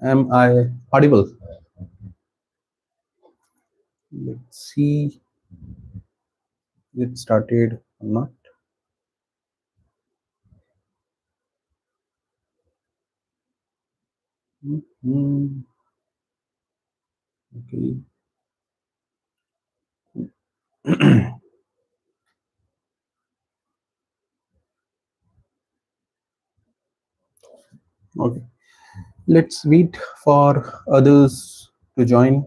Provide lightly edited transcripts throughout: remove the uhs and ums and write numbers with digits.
Am I audible? Let's see. It started or not. Mhm. Okay. Okay. Let's wait for others to join.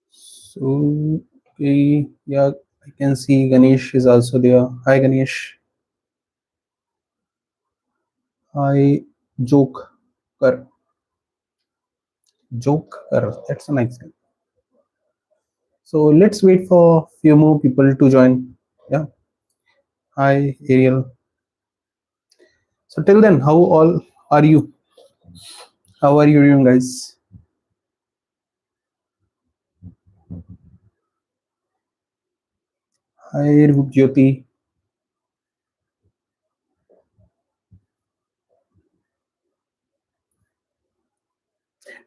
So, okay. Yeah, I can see Ganesh is also there. Hi, Ganesh. Hi, Joke. Kar. Joker. That's a nice name. So let's wait for few more people to join. Yeah. Hi, Ariel. So till then, how all are you? How are you doing, guys? Hi, Jyoti.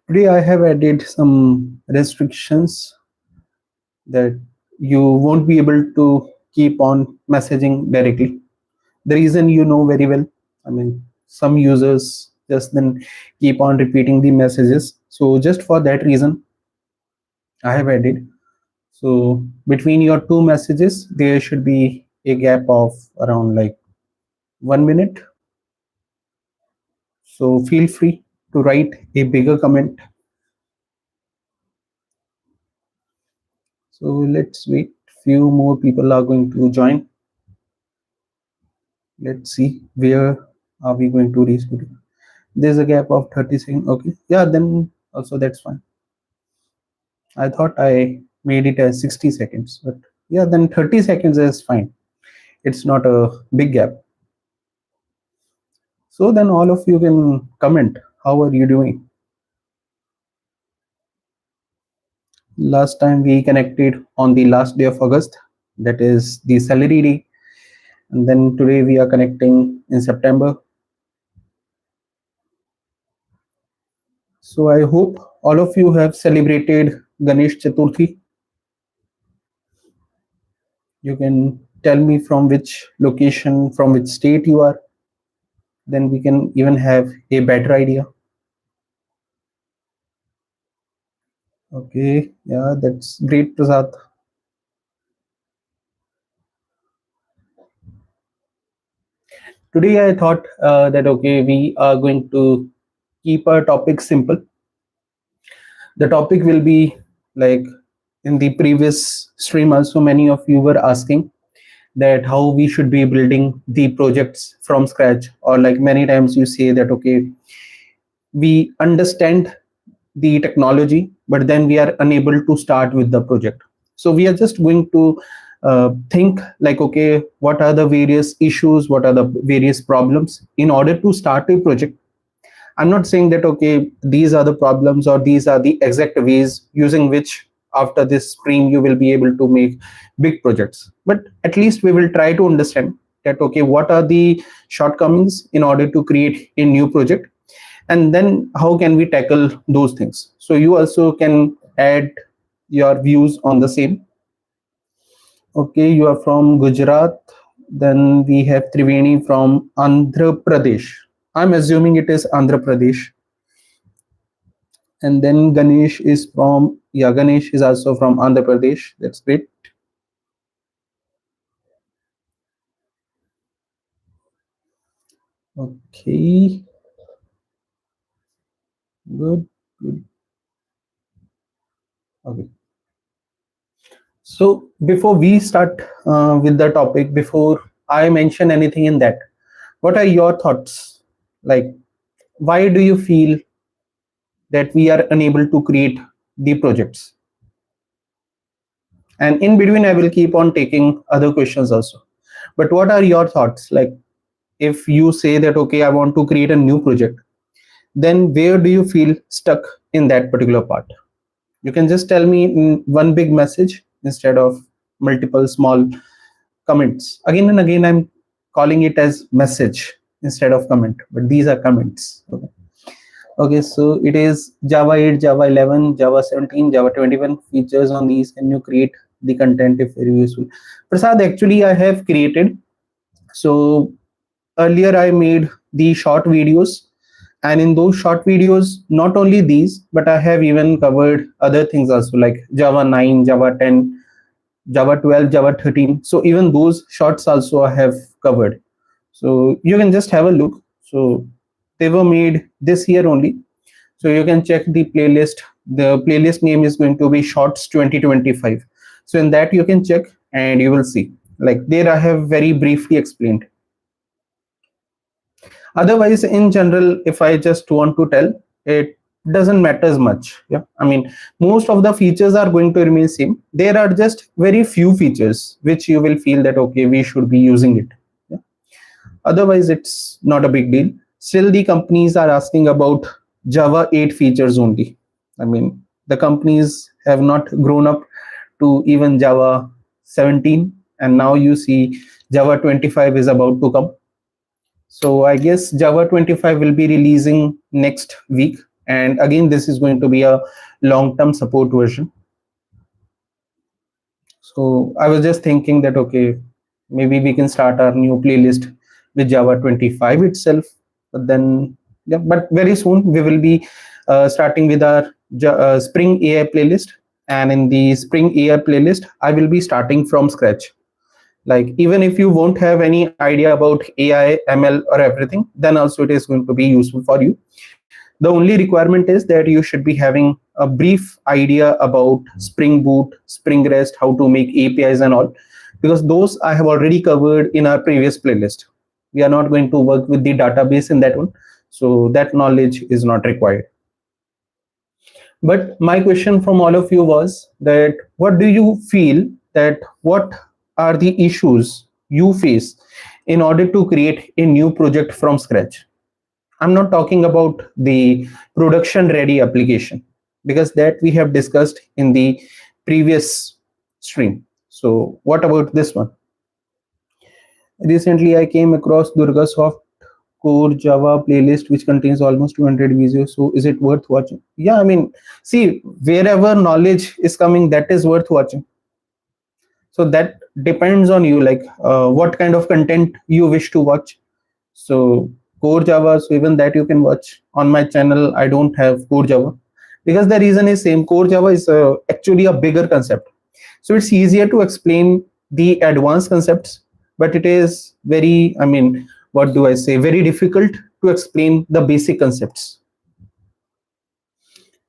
Today I have added some restrictions that you won't be able to keep on messaging directly. The reason you know very well. I mean, some users just then keep on repeating the messages. So just for that reason, I have added. So between your two messages, there should be a gap of around like 1 minute. So feel free to write a bigger comment. So let's wait. Few more people are going to join. Let's see where are we going to reach today. There's a gap of 30 seconds. Okay. Yeah, then also that's fine. I thought I made it as 60 seconds, but yeah, then 30 seconds is fine. It's not a big gap. So then all of you can comment. How are you doing? Last time we connected on the last day of August, that is the salary day. And then today we are connecting in September. So I hope all of you have celebrated Ganesh Chaturthi. You can tell me from which location, from which state you are. Then we can even have a better idea. Okay, yeah, that's great, Prasad. Today I thought that okay, we are going to keep our topic simple. The topic will be like in the previous stream also many of you were asking that how we should be building the projects from scratch, or like many times you say that okay, we understand the technology but then we are unable to start with the project. So we are just going to think like okay, what are the various issues, what are the various problems in order to start a project. I'm not saying that okay, these are the problems or these are the exact ways using which after this stream you will be able to make big projects, but at least we will try to understand that okay, what are the shortcomings in order to create a new project, and then how can we tackle those things. So you also can add your views on the same. Okay, you are from Gujarat. Then we have Triveni from Andhra Pradesh. I'm assuming it is Andhra Pradesh. And then Ganesh is from, yeah, Ganesh is also from Andhra Pradesh. That's great. Okay, good, good. Okay. So before we start with the topic, before I mention anything in that, what are your thoughts? Like, why do you feel that we are unable to create the projects? And in between, I will keep on taking other questions also. But what are your thoughts? Like, if you say that, okay, I want to create a new project, then where do you feel stuck in that particular part? You can just tell me in one big message instead of multiple small comments. Again and again, I'm calling it as message. instead of comment, but these are comments. Okay. Okay, so it is Java 8, Java 11, Java 17, Java 21 features on these. Can you create the content if very useful? Prasad, actually, I have created. So earlier I made the short videos, and in those short videos, not only these, but I have even covered other things also, like Java 9, Java 10, Java 12, Java 13. So even those shorts also I have covered. So you can just have a look. So they were made this year only. So you can check the playlist. The playlist name is going to be Shorts 2025. So in that you can check and you will see. Like there I have very briefly explained. Otherwise, in general, if I just want to tell, it doesn't matter as much. Yeah, I mean, most of the features are going to remain same. There are just very few features which you will feel that okay, we should be using it. Yeah. Otherwise, it's not a big deal. Still, the companies are asking about Java 8 features only. I mean, the companies have not grown up to even Java 17, and now you see Java 25 is about to come. So I guess Java 25 will be releasing next week. And again, this is going to be a long-term support version. So I was just thinking that, okay, maybe we can start our new playlist with Java 25 itself. But then, yeah, but very soon we will be starting with our Spring AI playlist. And in the Spring AI playlist, I will be starting from scratch. Like even if you won't have any idea about AI, ML or everything, then also it is going to be useful for you. The only requirement is that you should be having a brief idea about Spring Boot, Spring REST, how to make APIs and all, because those I have already covered in our previous playlist. We are not going to work with the database in that one, so that knowledge is not required. But my question from all of you was that what do you feel that what are the issues you face in order to create a new project from scratch? I'm not talking about the production ready application, because that we have discussed in the previous stream. So what about this one? Recently, I came across Durga Soft Core Java playlist, which contains almost 200 videos. So is it worth watching? Yeah, I mean, see, wherever knowledge is coming, that is worth watching. So that depends on you, like what kind of content you wish to watch. So core Java, so even that you can watch on my channel. I don't have core Java because the reason is same. Core Java is actually a bigger concept, so it's easier to explain the advanced concepts, but it is very, I mean, what do I say, very difficult to explain the basic concepts.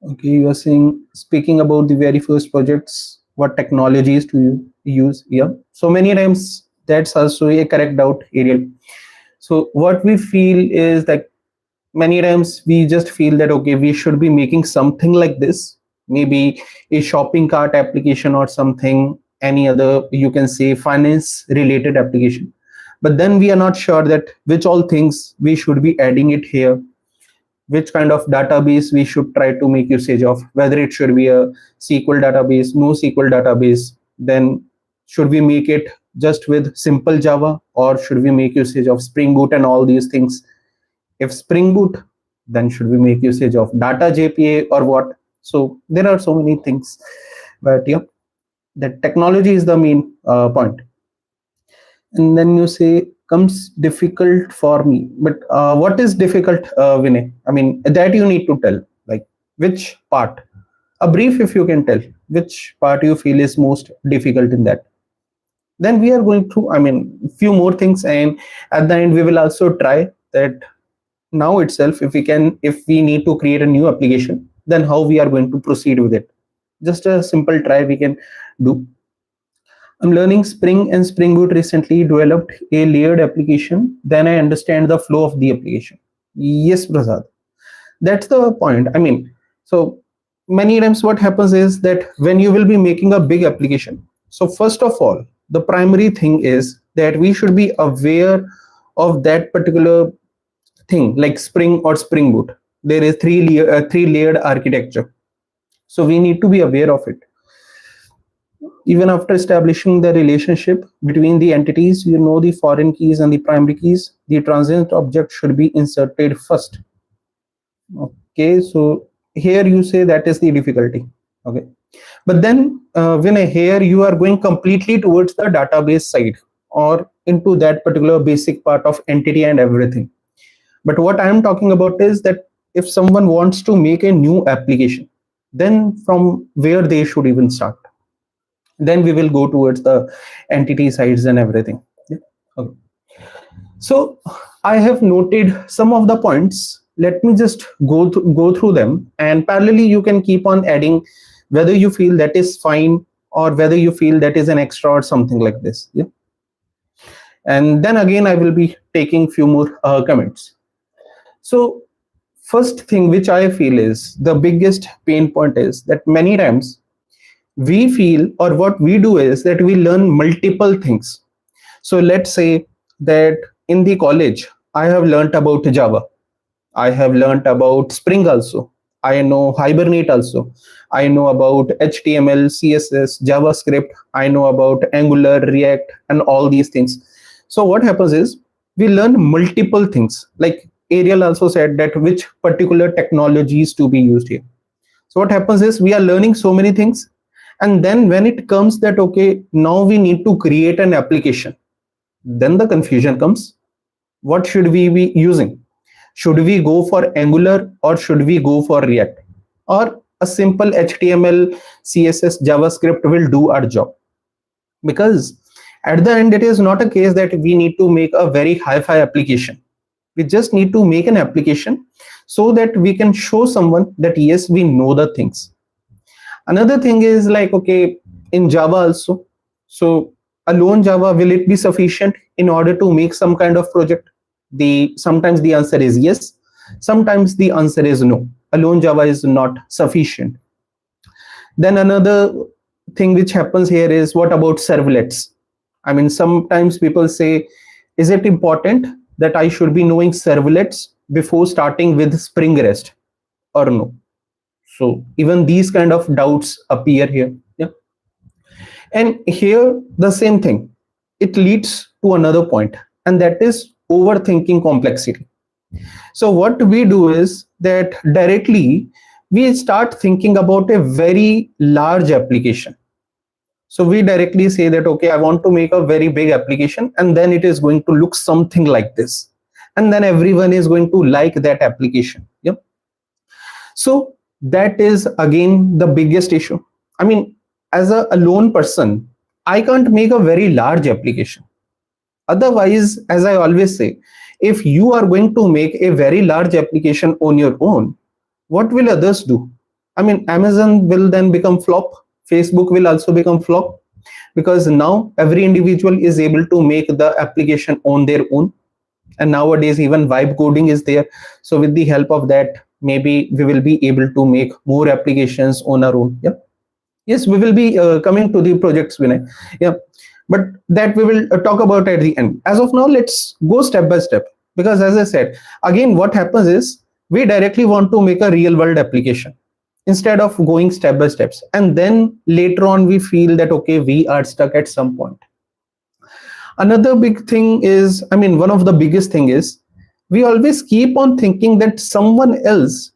Okay, you are saying, speaking about the very first projects, what technologies do you use? Yeah, so many times that's also a correct doubt, Ariel. So what we feel is that many times we just feel that okay, we should be making something like this, maybe a shopping cart application or something, any other, you can say finance related application. But then we are not sure that which all things we should be adding it here, which kind of database we should try to make usage of, whether it should be a SQL database, no SQL database, then should we make it just with simple Java, or should we make usage of Spring Boot and all these things? If Spring Boot, then should we make usage of data JPA or what? So there are so many things, but yeah, the technology is the main point. And then you say comes difficult for me, but what is difficult, Vinay? I mean, that you need to tell, like which part, a brief if you can tell which part you feel is most difficult in that. Then we are going through, I mean, few more things, and at the end we will also try that now itself, if we can, if we need to create a new application, then how we are going to proceed with it. Just a simple try we can do. I'm learning Spring and Spring Boot recently developed a layered application. Then I understand the flow of the application. Yes, Prasad. That's the point. I mean, so many times what happens is that when you will be making a big application, so first of all, the primary thing is that we should be aware of that particular thing, like Spring or Spring Boot. There is three layered architecture. So we need to be aware of it. Even after establishing the relationship between the entities, you know the foreign keys and the primary keys. The transient object should be inserted first. Okay, so here you say that is the difficulty. Okay, but then when here you are going completely towards the database side or into that particular basic part of entity and everything. But what I am talking about is that if someone wants to make a new application, then from where they should even start. Then we will go towards the entity sides and everything. Yeah. Okay. So I have noted some of the points. Let me just go through them, and parallelly you can keep on adding whether you feel that is fine or whether you feel that is an extra or something like this. Yeah. And then again I will be taking few more comments. So first thing which I feel is the biggest pain point is that many times we feel, or what we do is that we learn multiple things. So let's say that in the college I have learned about Java, I have learned about Spring also, I know Hibernate also, I know about HTML, CSS, JavaScript, I know about Angular, React, and all these things. So what happens is we learn multiple things. Like Ariel also said that which particular technology is to be used here. So what happens is we are learning so many things, and then when it comes that okay, now we need to create an application, then the confusion comes. What should we be using? Should we go for Angular or should we go for React? Or a simple HTML, CSS, JavaScript will do our job? Because at the end, it is not a case that we need to make a very hi-fi application. We just need to make an application so that we can show someone that yes, we know the things. Another thing is like, okay, in Java also, so alone Java, will it be sufficient in order to make some kind of project? Sometimes the answer is yes, sometimes the answer is no. Alone Java is not sufficient. Then another thing which happens here is, what about servlets? I mean, sometimes people say, is it important that I should be knowing servlets before starting with Spring REST or no? So even these kind of doubts appear here. Yeah. And here the same thing, it leads to another point, and that is overthinking complexity. So what we do is that directly we start thinking about a very large application. So we directly say that okay, I want to make a very big application, and then it is going to look something like this, and then everyone is going to like that application. Yep. So that is again the biggest issue. I mean, as a lone person, I can't make a very large application. Otherwise, as I always say, if you are going to make a very large application on your own, what will others do? I mean, Amazon will then become flop. Facebook will also become flop, because now every individual is able to make the application on their own. And nowadays even vibe coding is there. So with the help of that, maybe we will be able to make more applications on our own. Yeah. Yes, we will be coming to the projects, Vinay. Yeah, but that we will talk about at the end. As of now, let's go step by step, because as I said, again, what happens is we directly want to make a real world application instead of going step by steps, and then later on we feel that okay, we are stuck at some point. Another big thing is, I mean, one of the biggest thing is we always keep on thinking that someone else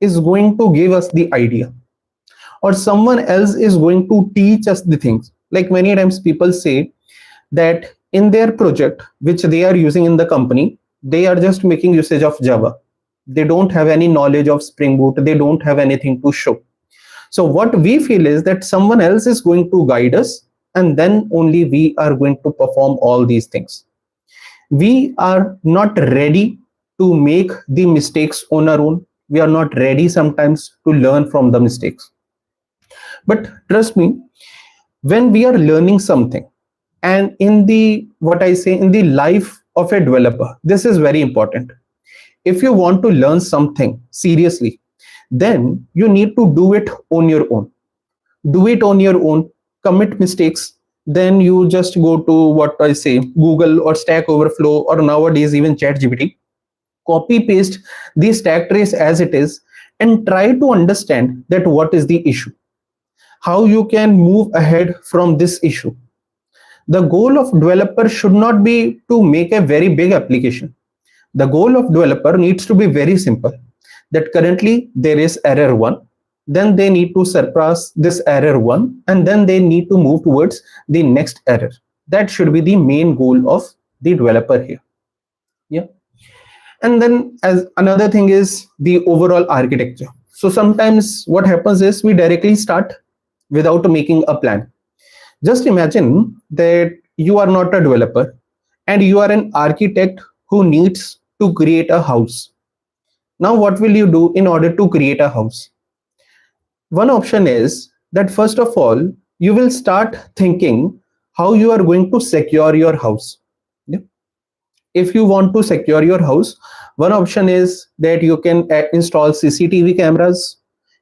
is going to give us the idea, or someone else is going to teach us the things. Like many times people say that in their project which they are using in the company, they are just making usage of Java. They don't have any knowledge of Spring Boot, they don't have anything to show. So what we feel is that someone else is going to guide us, and then only we are going to perform all these things. We are not ready to make the mistakes on our own. We are not ready sometimes to learn from the mistakes. But trust me, when we are learning something, and in the, what I say, in the life of a developer, this is very important. If you want to learn something seriously, then you need to do it on your own. Do it on your own, commit mistakes, then you just go to, what I say, Google or Stack Overflow, or nowadays even ChatGPT, copy paste the stack trace as it is, and try to understand that what is the issue. how you can move ahead from this issue. The goal of developer should not be to make a very big application. The goal of developer needs to be very simple, that currently there is error 1, then they need to surpass this error 1, and then they need to move towards the next error. That should be the main goal of the developer here. Yeah. And then as another thing is the overall architecture. So sometimes what happens is we directly start without making a plan. Just imagine that you are not a developer and you are an architect who needs to create a house. Now, what will you do in order to create a house? One option is that first of all, you will start thinking how you are going to secure your house. Yeah. If you want to secure your house, one option is that you can install CCTV cameras,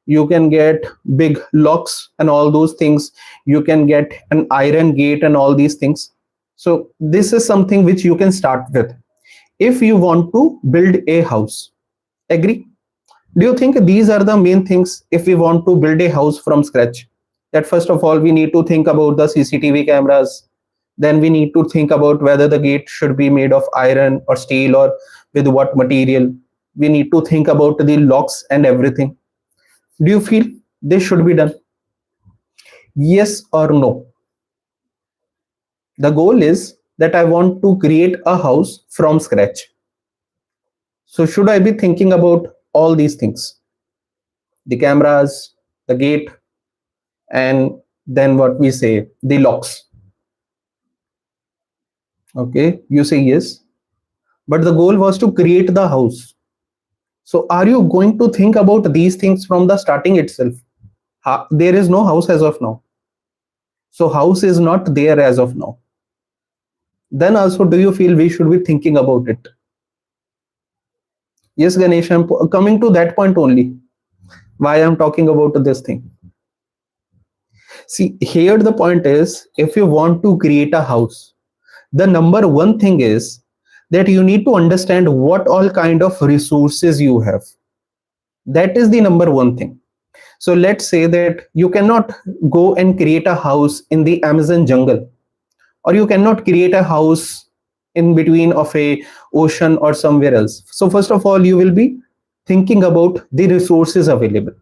you can get big locks and all those things, you can get an iron gate and all these things. So this is something which you can start with if you want to build a house. Agree? Do you think these are the main things if we want to build a house from scratch? That first of all, we need to think about the CCTV cameras. Then we need to think about whether the gate should be made of iron or steel or with what material. We need to think about the locks and everything. Do you feel this should be done? Yes or no? The goal is that I want to create a house from scratch. So should I be thinking about all these things? The cameras, the gate, and then what we say, the locks. Okay, you say yes, but the goal was to create the house. So are you going to think about these things from the starting itself? There is no house as of now. So house is not there as of now. Then also, do you feel we should be thinking about it? Yes, Ganesh, I'm coming to that point only. Why I'm talking about this thing. See, here the point is, if you want to create a house, the number one thing is that you need to understand what all kind of resources you have. That is the number one thing. So let's say that you cannot go and create a house in the Amazon jungle, or you cannot create a house in between of a ocean or somewhere else. So first of all, you will be thinking about the resources available,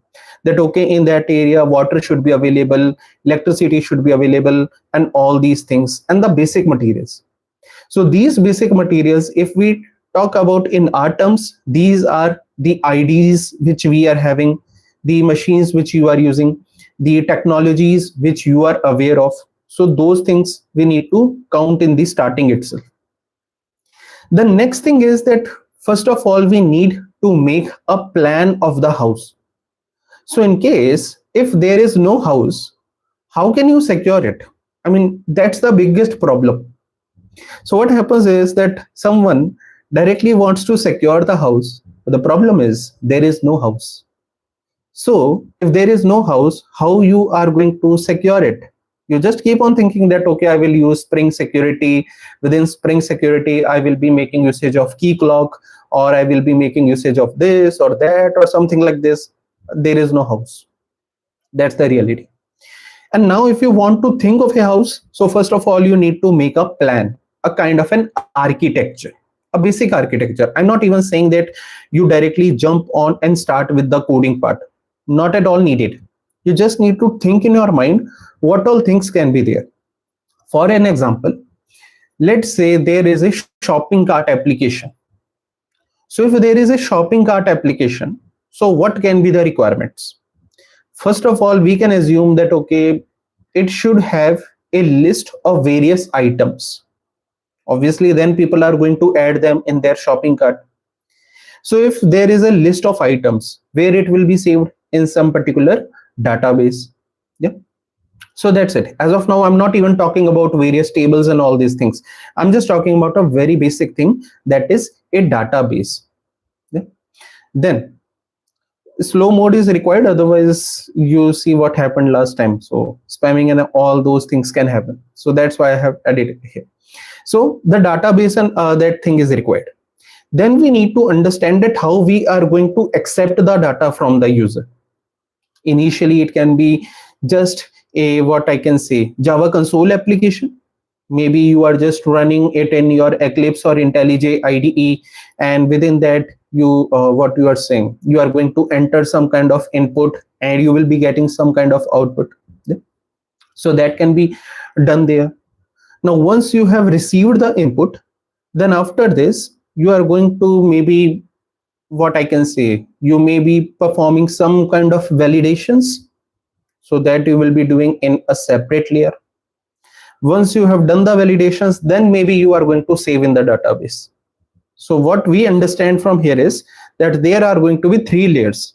that okay, in that area water should be available, electricity should be available, and all these things, and the basic materials. So these basic materials, if we talk about in our terms, these are the IDs which we are having, the machines which you are using, the technologies which you are aware of. So those things we need to count in the starting itself. The next thing is that first of all, we need to make a plan of the house. So in case if there is no house, how can you secure it? I mean, that's the biggest problem. So what happens is that someone directly wants to secure the house, but the problem is there is no house. So if there is no house, how you are going to secure it? You just keep on thinking that okay, I will use Spring Security. Within Spring Security, I will be making usage of key clock, or I will be making usage of this or that or something like this. There is no house. That's the reality. And now if you want to think of a house, so first of all, you need to make a plan, a kind of an architecture, a basic architecture. I'm not even saying that you directly jump on and start with the coding part. Not at all needed. You just need to think in your mind what all things can be there. For an example, let's say there is a shopping cart application. So if there is a shopping cart application, so what can be the requirements? First of all, we can assume that okay, it should have a list of various items. Obviously, then people are going to add them in their shopping cart. So if there is a list of items where it will be saved in some particular database. Yeah. So that's it. As of now, I'm not even talking about various tables and all these things. I'm just talking about a very basic thing, that is a database. Yeah. Then slow mode is required, otherwise you see what happened last time. So spamming and all those things can happen. So that's why I have added it here. So the database and that thing is required. Then we need to understand that how we are going to accept the data from the user. Initially, it can be just a, what I can say, Java console application. Maybe you are just running it in your Eclipse or IntelliJ IDE, and within that you what you are saying, you are going to enter some kind of input and you will be getting some kind of output. Yeah. So that can be done there. Now once you have received the input, then after this you are going to maybe, what I can say, you may be performing some kind of validations, so that you will be doing in a separate layer. Once you have done the validations, then maybe you are going to save in the database. So what we understand from here is that there are going to be three layers.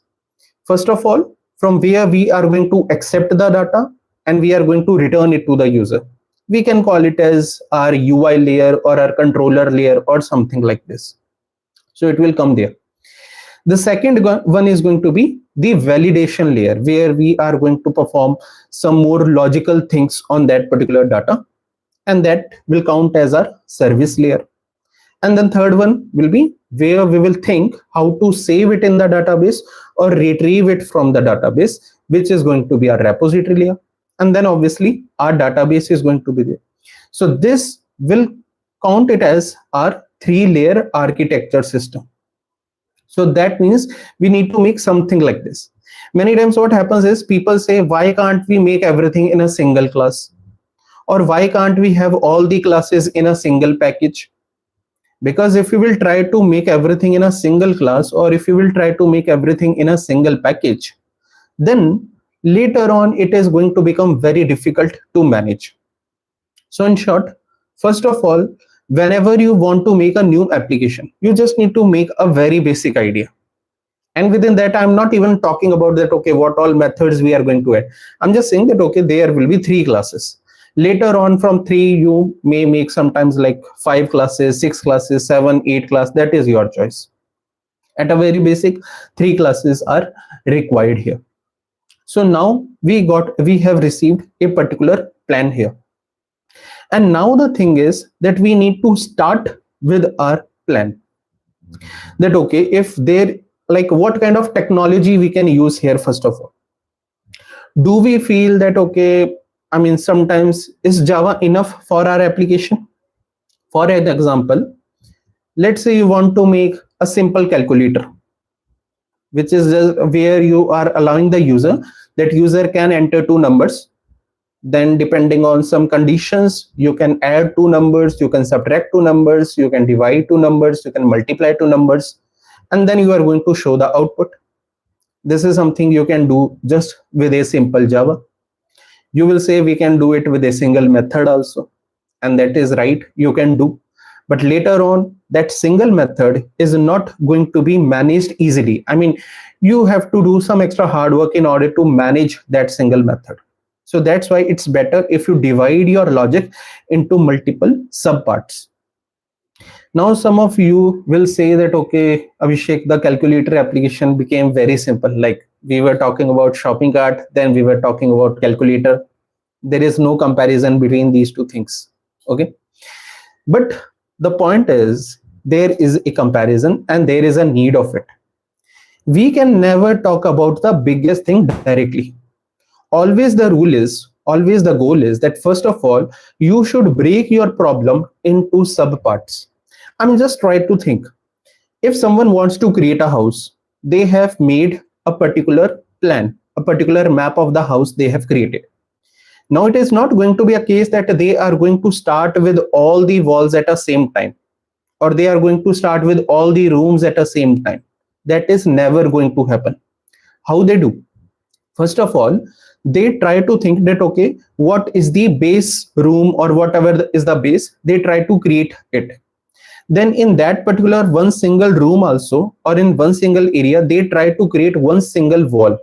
First of all, from where we are going to accept the data and we are going to return it to the user. We can call it as our UI layer or our controller layer or something like this. So it will come there. The second one is going to be the validation layer, where we are going to perform some more logical things on that particular data, and that will count as our service layer. And then third one will be where we will think how to save it in the database or retrieve it from the database, which is going to be our repository layer. And then obviously our database is going to be there. So this will count it as our three-layer architecture system. So that means we need to make something like this. Many times what happens is people say, why can't we make everything in a single class? Or why can't we have all the classes in a single package? Because if you will try to make everything in a single class, or if you will try to make everything in a single package, then later on it is going to become very difficult to manage. So in short, first of all, whenever you want to make a new application, you just need to make a very basic idea. And within that, I'm not even talking about that, okay, what all methods we are going to add. I'm just saying that, okay, there will be three classes. Later on from three, you may make sometimes like 5 classes, 6 classes, 7, 8 class. That is your choice. At a very basic, 3 classes are required here. So now we have received a particular plan here. And now the thing is that we need to start with our plan. That, okay, if there, like, what kind of technology we can use here. First of all, do we feel that, okay, I mean, sometimes is Java enough for our application? For an example, let's say you want to make a simple calculator, which is just where you are allowing the user, that user can enter 2 numbers. Then depending on some conditions, you can add 2 numbers, you can subtract 2 numbers, you can divide 2 numbers, you can multiply 2 numbers, and then you are going to show the output. This is something you can do just with a simple Java. You will say we can do it with a single method also, and that is right, you can do. But later on, that single method is not going to be managed easily. I mean, you have to do some extra hard work in order to manage that single method. So that's why it's better if you divide your logic into multiple subparts. Now some of you will say that, okay, Abhishek, the calculator application became very simple. Like, we were talking about shopping cart, then we were talking about calculator. There is no comparison between these two things. Okay, but the point is, there is a comparison and there is a need of it. We can never talk about the biggest thing directly. Always the rule is, always the goal is that first of all, you should break your problem into subparts. I mean, just try to think. If someone wants to create a house, they have made a particular plan, a particular map of the house they have created. Now it is not going to be a case that they are going to start with all the walls at the same time, or they are going to start with all the rooms at the same time. That is never going to happen. How they do? First of all, they try to think that, okay, what is the base room or whatever is the base, they try to create it. Then in that particular one single room also, or in one single area, they try to create one single wall.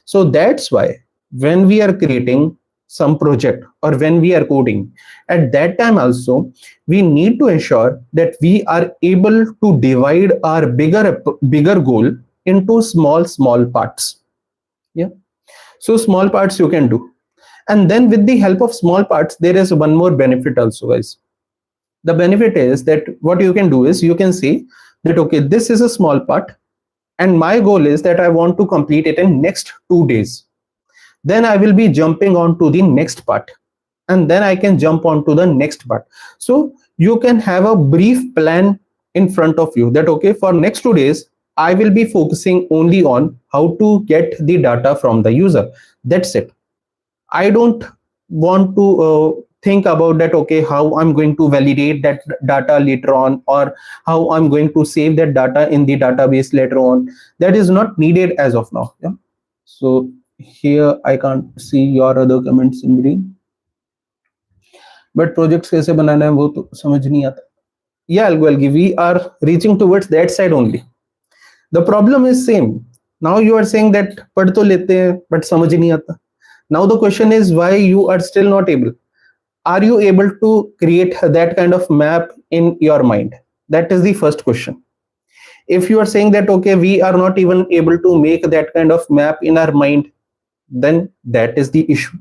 So that's why when we are creating some project or when we are coding, at that time also, we need to ensure that we are able to divide our bigger goal into small parts. Yeah. So small parts you can do. And then with the help of small parts, there is one more benefit also, guys. The benefit is that what you can do is you can say that, okay, this is a small part and my goal is that I want to complete it in next 2 days. then I will be jumping on to the next part, and then I can jump on to the next part. So you can have a brief plan in front of you that okay, for next 2 days I will be focusing only on how to get the data from the user. That's it. I don't want to think about that okay, how I'm going to validate that data later on, or how I'm going to save that data in the database later on. That is not needed as of now. Yeah. So here I can't see your other comments in green, but projects कैसे बनाना है वो तो समझ नहीं आता. Yeah, Algi, we are reaching towards that side only. The problem is same. Now you are saying that पढ़ तो लेते हैं but समझ नहीं आता. Now the question is why you are still not able. Are you able to create that kind of map in your mind? That is the first question. If you are saying that okay, we are not even able to make that kind of map in our mind, then that is the issue.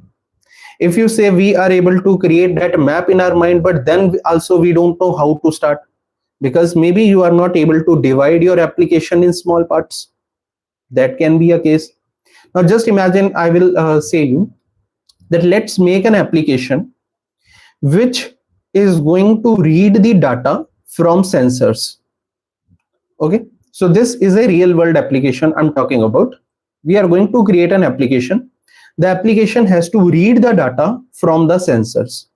If you say we are able to create that map in our mind, but then also we don't know how to start, because maybe you are not able to divide your application in small parts. That can be a case. Now just imagine, I will say you that let's make an application which is going to read the data from sensors. Okay, so this is a real world application I'm talking about. We are going to create an application. The application has to read the data from the sensors.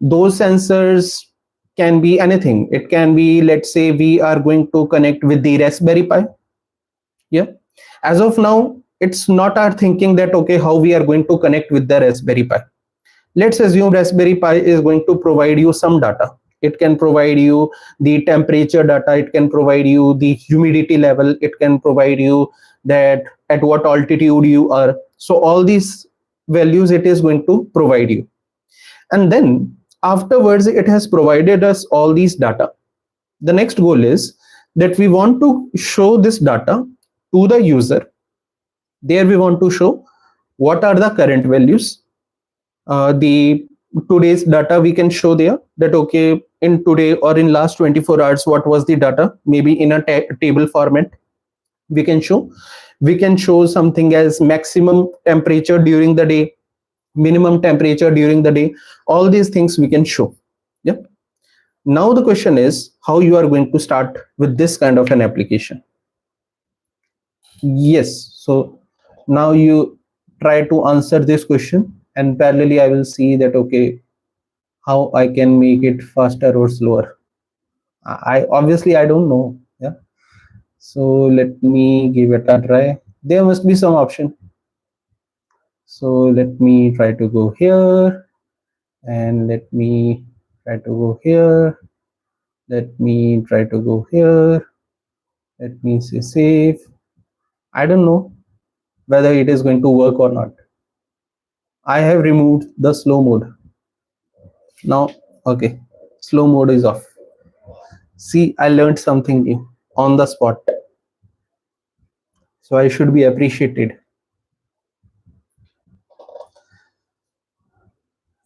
Those sensors can be anything. It can be, let's say we are going to connect with the Raspberry Pi. Yeah, as of now it's not our thinking that okay, how we are going to connect with the Raspberry Pi. Let's assume Raspberry Pi is going to provide you some data. It can provide you the temperature data, it can provide you the humidity level, it can provide you that at what altitude you are. So all these values it is going to provide you. And then afterwards it has provided us all these data. The next goal is that we want to show this data to the user. There we want to show what are the current values. The today's data we can show there, that okay, in today or in last 24 hours what was the data, maybe in a table format we can show. We can show something as maximum temperature during the day, minimum temperature during the day. All these things we can show. Yep. Now the question is how you are going to start with this kind of an application. Yes, so now you try to answer this question, and parallelly I will see that okay, how I can make it faster or slower. I obviously I don't know. Yeah, so let me give it a try. There must be some option. So let me try to go here, and let me try to go here, let me try to go here, let me say save. I don't know whether it is going to work or not. I have removed the slow mode. Now okay, slow mode is off. See, I learned something new on the spot, so I should be appreciated.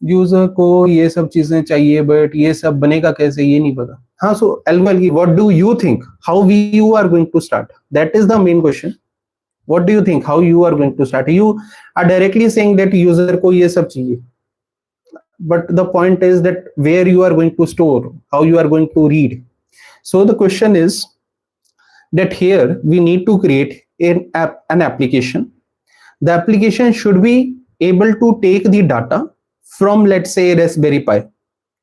User को ये सब चीजें चाहिए, but ये सब बनेगा कैसे ये नहीं पता. हाँ, so Algi, what do you think how you are going to start? That is the main question. What do you think how you are going to start? You are directly saying that user को ये सब चाहिए, but the point is that where you are going to store, how you are going to read. So the question is that here we need to create an application. The application should be able to take the data from, let's say, Raspberry Pi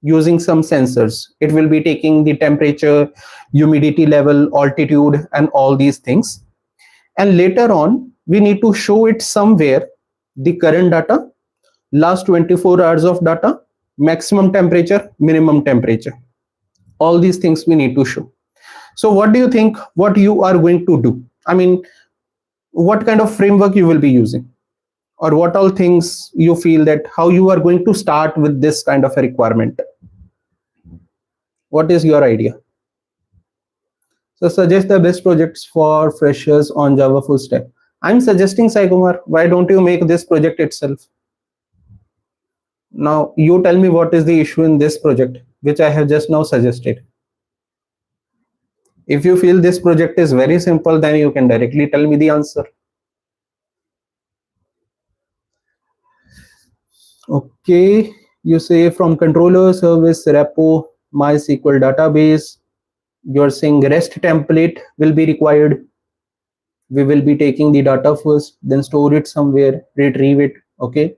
using some sensors. It will be taking the temperature, humidity level, altitude, and all these things. And later on, we need to show it somewhere the current data, last 24 hours of data, maximum temperature, minimum temperature. All these things we need to show. So what do you think what you are going to do? I mean, what kind of framework you will be using, or what all things you feel that how you are going to start with this kind of a requirement? What is your idea? So suggest the best projects for freshers on Java full stack. I'm suggesting, Sai Kumar, why don't you make this project itself? Now you tell me what is the issue in this project which I have just now suggested. If you feel this project is very simple, then you can directly tell me the answer. Okay, you say from controller service repo MySQL database. You're saying REST template will be required. We will be taking the data first, then store it somewhere, retrieve it. Okay,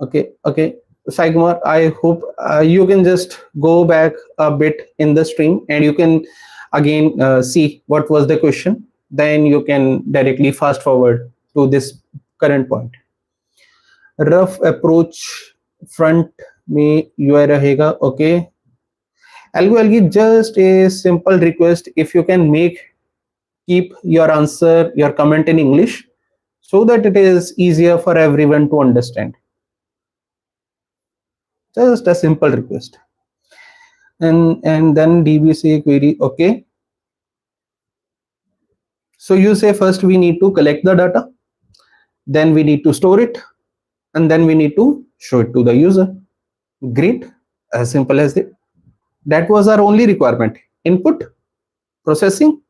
okay. Saigmar, I hope you can just go back a bit in the stream and you can again see what was the question. Then you can directly fast forward to this current point. Rough approach front में UI रहेगा. Okay, Algi, just a simple request. If you can keep your answer, your comment in English, so that it is easier for everyone to understand. Just a simple request. And then DBC query. Okay. So you say first we need to collect the data, then we need to store it, and then we need to show it to the user. Great. As simple as that. That was our only requirement. Input, processing,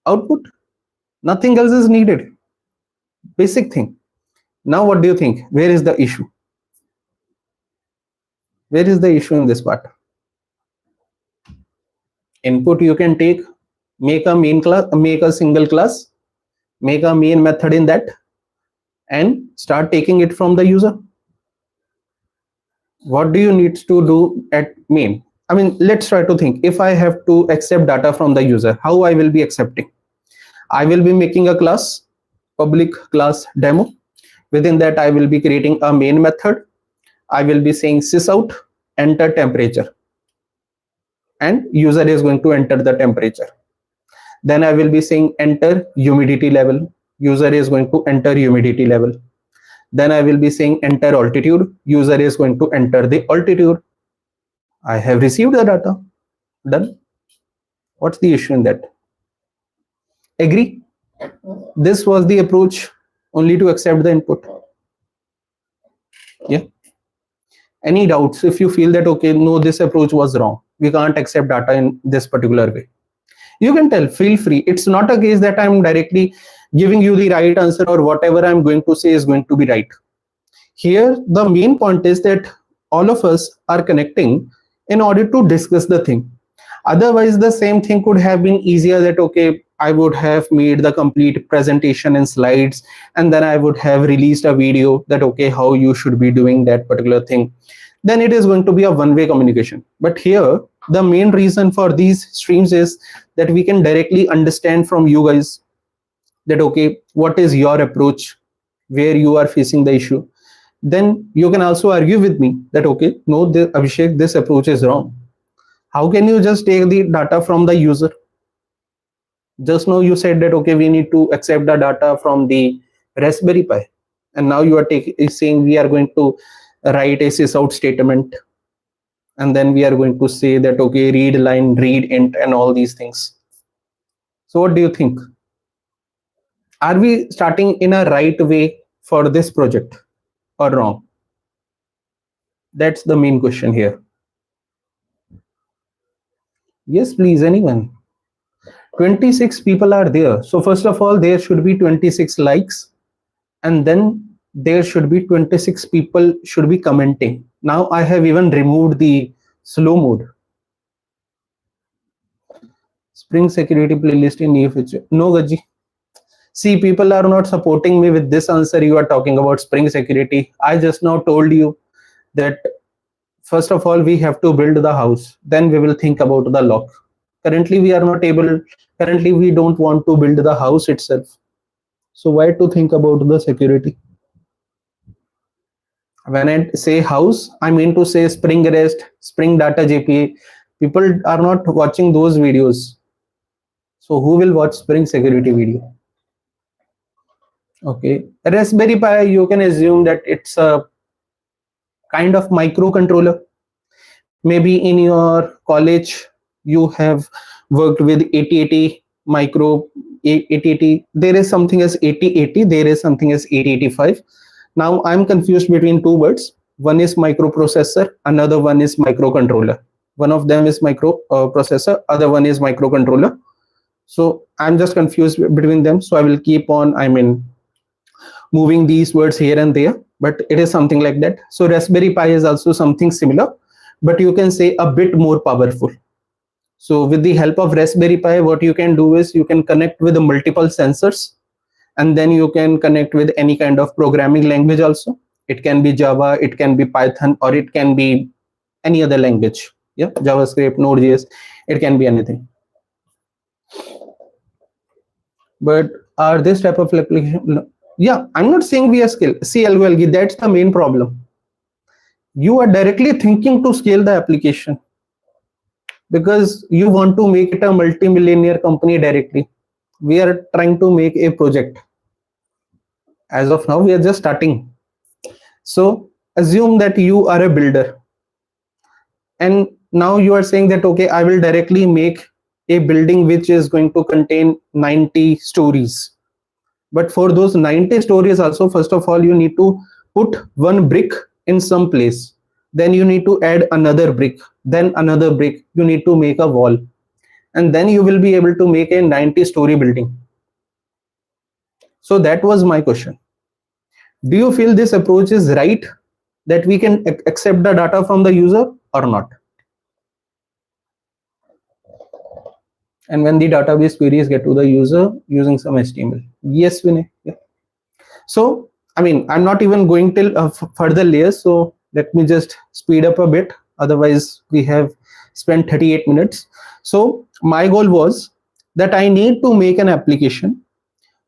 output. Nothing else is needed. Basic thing. Now what do you think? Where is the issue? Where is the issue in this part? Input you can take, make a main class, make a single class, make a main method in that, and start taking it from the user. What do you need to do at main? I mean, let's try to think. If I have to accept data from the user, how I will be accepting? I will be making a class, public class demo. Within that, I will be creating a main method. I will be saying sysout, enter temperature, and user is going to enter the temperature. Then I will be saying enter humidity level. User is going to enter humidity level. Then I will be saying enter altitude. User is going to enter the altitude. I have received the data. Done. What's the issue in that? Agree? This was the approach only to accept the input. Yeah. Any doubts? If you feel that, okay, no, this approach was wrong, we can't accept data in this particular way, you can tell, feel free. It's not a case that I'm directly giving you the right answer or whatever I'm going to say is going to be right. Here, the main point is that all of us are connecting in order to discuss the thing. Otherwise, the same thing could have been easier that, okay, I would have made the complete presentation in slides and then I would have released a video that, okay, how you should be doing that particular thing. Then it is going to be a one-way communication. But here, the main reason for these streams is that we can directly understand from you guys that, okay, what is your approach, where you are facing the issue. Then you can also argue with me that, okay, no, Abhishek, this approach is wrong. How can you just take the data from the user? Just now you said that, okay, we need to accept the data from the Raspberry Pi. And now you are saying we are going to write a sysout statement. And then we are going to say that, okay, read line, read int, and all these things. So what do you think? Are we starting in a right way for this project or wrong? That's the main question here. Yes, please, anyone. 26 people are there. So first of all, there should be 26 likes, and then there should be 26 people should be commenting. Now I have even removed the slow mode. Spring security playlist in near future. No, Gaji. See, people are not supporting me with this answer. You are talking about Spring security. I just now told you that first of all, we have to build the house. Then we will think about the lock. Currently, we are not able. Currently, we don't want to build the house itself. So why to think about the security? When I say house, I mean to say Spring REST, Spring Data JPA. People are not watching those videos. So who will watch Spring security video? Okay, Raspberry Pi, you can assume that it's a kind of microcontroller. Maybe in your college, you have worked with 8080 micro 8080. There is something as 8080, there is something as 8085. Now I'm confused between two words. One is microprocessor, another one is microcontroller. One of them is microprocessor, other one is microcontroller. So I'm just confused between them. So I will keep on, moving these words here and there. but it is something like that. So Raspberry Pi is also something similar, but you can say a bit more powerful. So with the help of Raspberry Pi, what you can do is you can connect with the multiple sensors, and then you can connect with any kind of programming language also. It can be Java, it can be Python, or it can be any other language. Yeah, JavaScript, Node.js, it can be anything. But are this type of application? No. Yeah, I'm not saying we are scale. See, algorithm, that's the main problem. You are directly thinking to scale the application because you want to make it a multi-millionaire company directly. We are trying to make a project. As of now, we are just starting. So assume that you are a builder, and now you are saying that, okay, I will directly make a building which is going to contain 90 stories. But for those 90 stories also, first of all, you need to put one brick in some place. Then you need to add another brick, then another brick. You need to make a wall. And then you will be able to make a 90-story building. So that was my question. Do you feel this approach is right, that we can accept the data from the user or not? And when the database queries get to the user using some HTML. Yes, Vinay. Yeah. So, I mean, I'm not even going till further layers. So let me just speed up a bit. Otherwise, we have spent 38 minutes. So my goal was that I need to make an application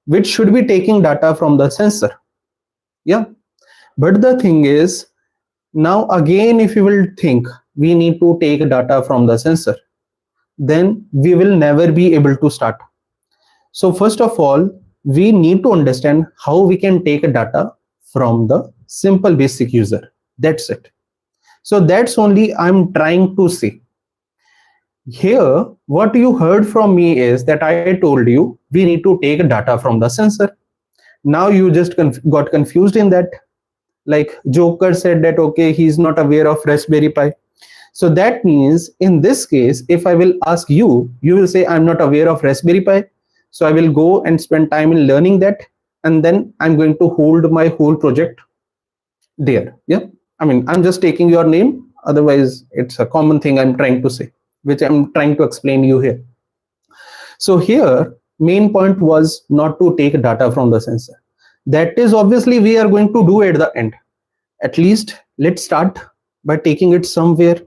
which should be taking data from the sensor. Yeah. But the thing is, now again, if you will think we need to take data from the sensor, then we will never be able to start. So first of all, we need to understand how we can take data from the simple basic user. That's it. So that's only I'm trying to say. Here, what you heard from me is that I told you we need to take data from the sensor. Now you just got confused in that. Like Joker said that, okay, he's not aware of Raspberry Pi. So that means in this case, if I will ask you, you will say I'm not aware of Raspberry Pi. So I will go and spend time in learning that, and then I'm going to hold my whole project there. Yeah, I mean, I'm just taking your name. Otherwise, it's a common thing I'm trying to say, which I'm trying to explain you here. So here, main point was not to take data from the sensor. That is obviously we are going to do at the end. At least let's start by taking it somewhere.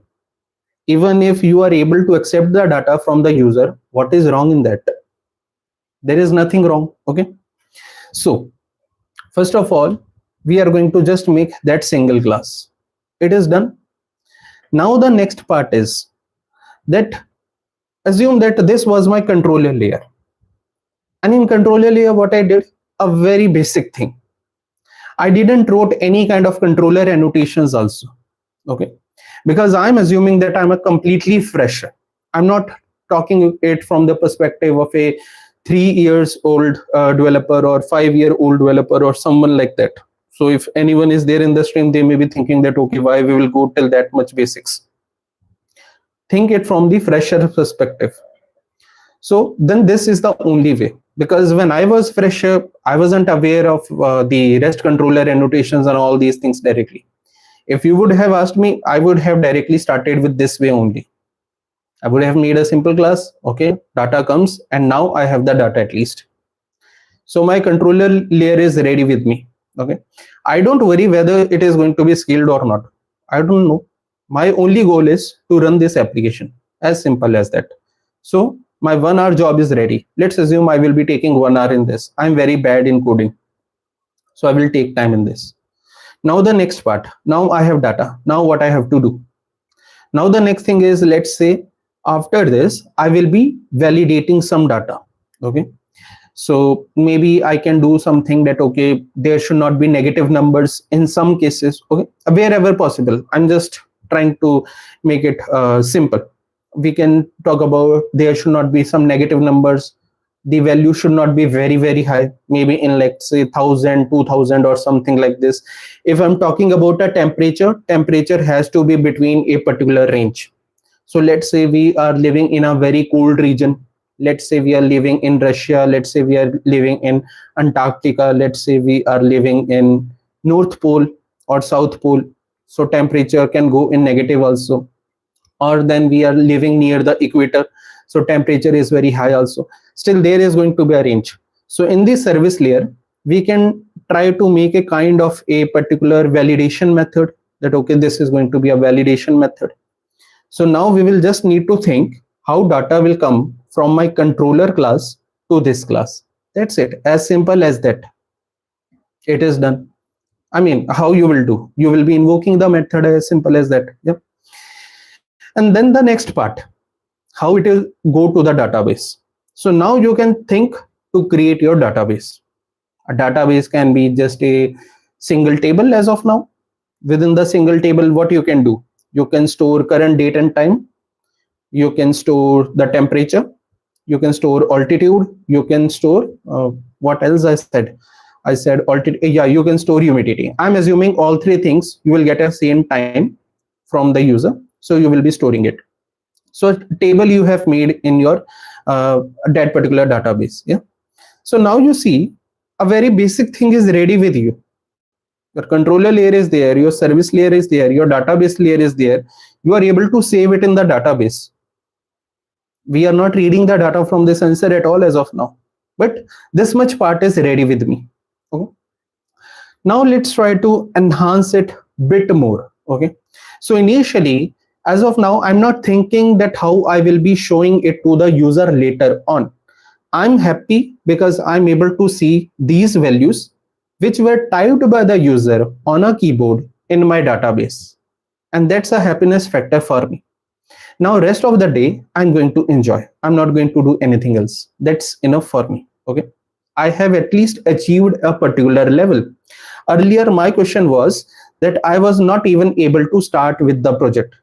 Even if you are able to accept the data from the user, what is wrong in that? There is nothing wrong. Okay. So first of all, we are going to just make that single class. It is done. Now the next part is that assume that this was my controller layer. And in controller layer, what I did, a very basic thing. I didn't wrote any kind of controller annotations also. Okay. Because I'm assuming that I'm a completely fresher. I'm not talking it from the perspective of a 3 years old developer or 5-year-old developer or someone like that. So if anyone is there in the stream, they may be thinking that, okay, why we will go till that much basics. Think it from the fresher perspective. So then this is the only way, because when I was fresher, I wasn't aware of the REST controller annotations and all these things directly. If you would have asked me, I would have directly started with this way only. I would have made a simple class. Okay, data comes, and now I have the data at least. So my controller layer is ready with me. Okay, I don't worry whether it is going to be scaled or not. I don't know. My only goal is to run this application. As simple as that. So my 1 hour job is ready. Let's assume I will be taking 1 hour in this. I'm very bad in coding, so I will take time in this. Now the next part. Now I have data. Now what I have to do? Now the next thing is, let's say after this, I will be validating some data. Okay. So maybe I can do something that, okay, there should not be negative numbers in some cases. Okay, wherever possible. I'm just trying to make it simple. We can talk about there should not be some negative numbers. The value should not be very, very high, maybe in like say 1000, 2000 or something like this. If I'm talking about a temperature has to be between a particular range. So let's say we are living in a very cold region. Let's say we are living in Russia. Let's say we are living in Antarctica. Let's say we are living in North Pole. or south pole, so temperature can go in negative also. Or then we are living near the equator, so temperature is very high also. Still there is going to be a range. So in this service layer we can try to make a kind of a particular validation method, that okay, this is going to be a validation method. So now we will just need to think how data will come from my controller class to this class. That's it, as simple as that. It is done. I mean, how you will do, you will be invoking the method, as simple as that. Yep. And then the next part, how it will go to the database. So now you can think to create your database. A database can be just a single table as of now. Within the single table, what you can do, you can store current date and time, you can store the temperature, you can store altitude, you can store what else I said altitude, yeah, you can store humidity. I'm assuming all three things you will get at same time from the user, so you will be storing it. So table you have made in your that particular database. Yeah. So now you see a very basic thing is ready with you. Your controller layer is there, your service layer is there, your database layer is there. You are able to save it in the database. We are not reading the data from the sensor at all as of now, but this much part is ready with me. Okay. Now let's try to enhance it bit more. Okay. So initially, as of now, I'm not thinking that how I will be showing it to the user later on. I'm happy because I'm able to see these values which were typed by the user on a keyboard in my database. And that's a happiness factor for me. Now rest of the day I'm going to enjoy. I'm not going to do anything else. That's enough for me. Okay. I have at least achieved a particular level. Earlier my question was that I was not even able to start with the project.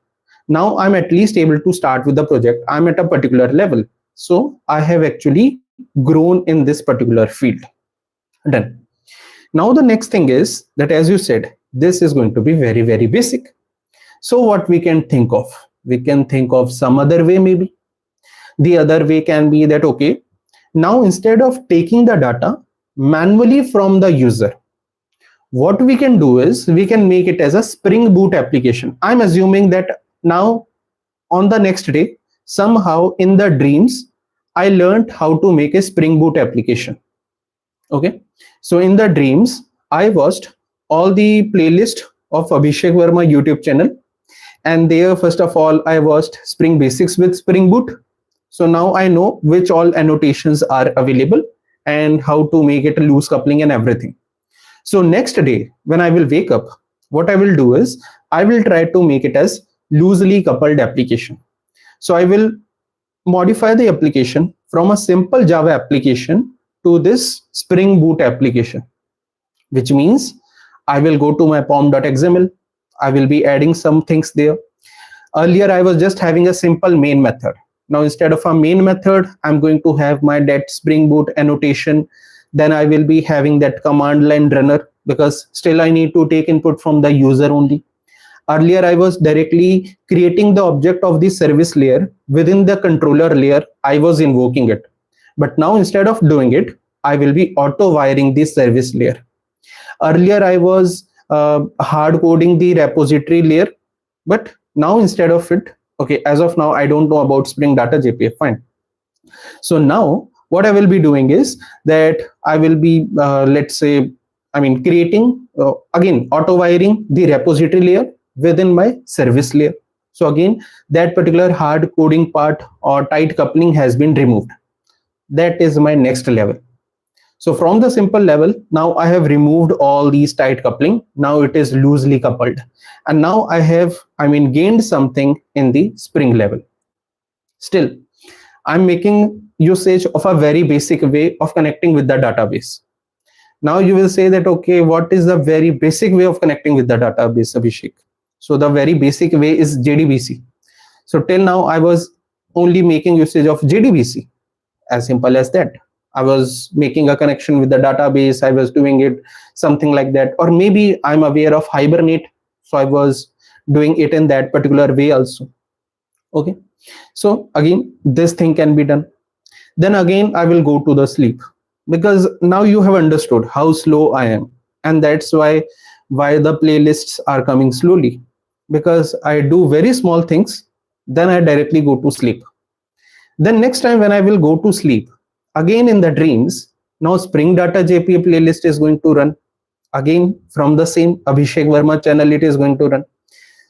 Now I'm at least able to start with the project. I'm at a particular level. So I have actually grown in this particular field. Done. Now the next thing is that, as you said, this is going to be very, very basic. So what we can think of? We can think of some other way maybe. The other way can be that, okay, now instead of taking the data manually from the user, what we can do is we can make it as a Spring Boot application. I'm assuming that now on the next day, somehow in the dreams, I learned how to make a Spring Boot application. Okay. So in the dreams, I watched all the playlist of Abhishek Verma YouTube channel. And there, first of all, I watched Spring Basics with Spring Boot. So now I know which all annotations are available and how to make it a loose coupling and everything. So next day, when I will wake up, what I will do is I will try to make it as loosely coupled application. So I will modify the application from a simple Java application to this Spring Boot application, which means I will go to my pom.xml. I will be adding some things there. Earlier, I was just having a simple main method. Now, instead of a main method, I'm going to have my that Spring Boot annotation. Then I will be having that command line runner, because still I need to take input from the user only. Earlier, I was directly creating the object of the service layer within the controller layer. I was invoking it. But now instead of doing it, I will be auto wiring the service layer. Earlier, I was hard coding the repository layer, but now instead of it, okay, as of now, I don't know about Spring Data JPA, fine. So now what I will be doing is that I will be, let's say, creating, again, auto wiring the repository layer within my service layer. So again, that particular hard coding part or tight coupling has been removed. That is my next level. So from the simple level, now I have removed all these tight coupling. Now it is loosely coupled. And now I have, gained something in the Spring level. Still, I'm making usage of a very basic way of connecting with the database. Now you will say that, okay, what is the very basic way of connecting with the database, Abhishek? So the very basic way is JDBC. So till now I was only making usage of JDBC. As simple as that. I was making a connection with the database. I was doing it something like that. Or maybe I'm aware of Hibernate. So I was doing it in that particular way also. Okay. So again, this thing can be done. Then again, I will go to the sleep, because now you have understood how slow I am. And that's why why the playlists are coming slowly? Because I do very small things, then I directly go to sleep. Then next time when I will go to sleep, again in the dreams, now Spring Data JPA playlist is going to run. Again from the same Abhishek Verma channel, it is going to run.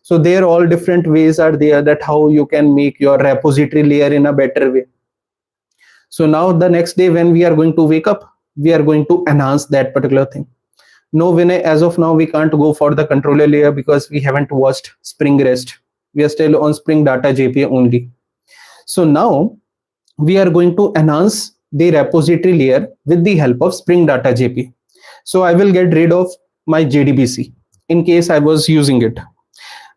So there all different ways are there that how you can make your repository layer in a better way. So now the next day when we are going to wake up, we are going to enhance that particular thing. No, Vinay, as of now, we can't go for the controller layer because we haven't watched Spring REST. We are still on Spring Data JPA only. So now we are going to enhance the repository layer with the help of Spring Data JPA. So I will get rid of my JDBC in case I was using it.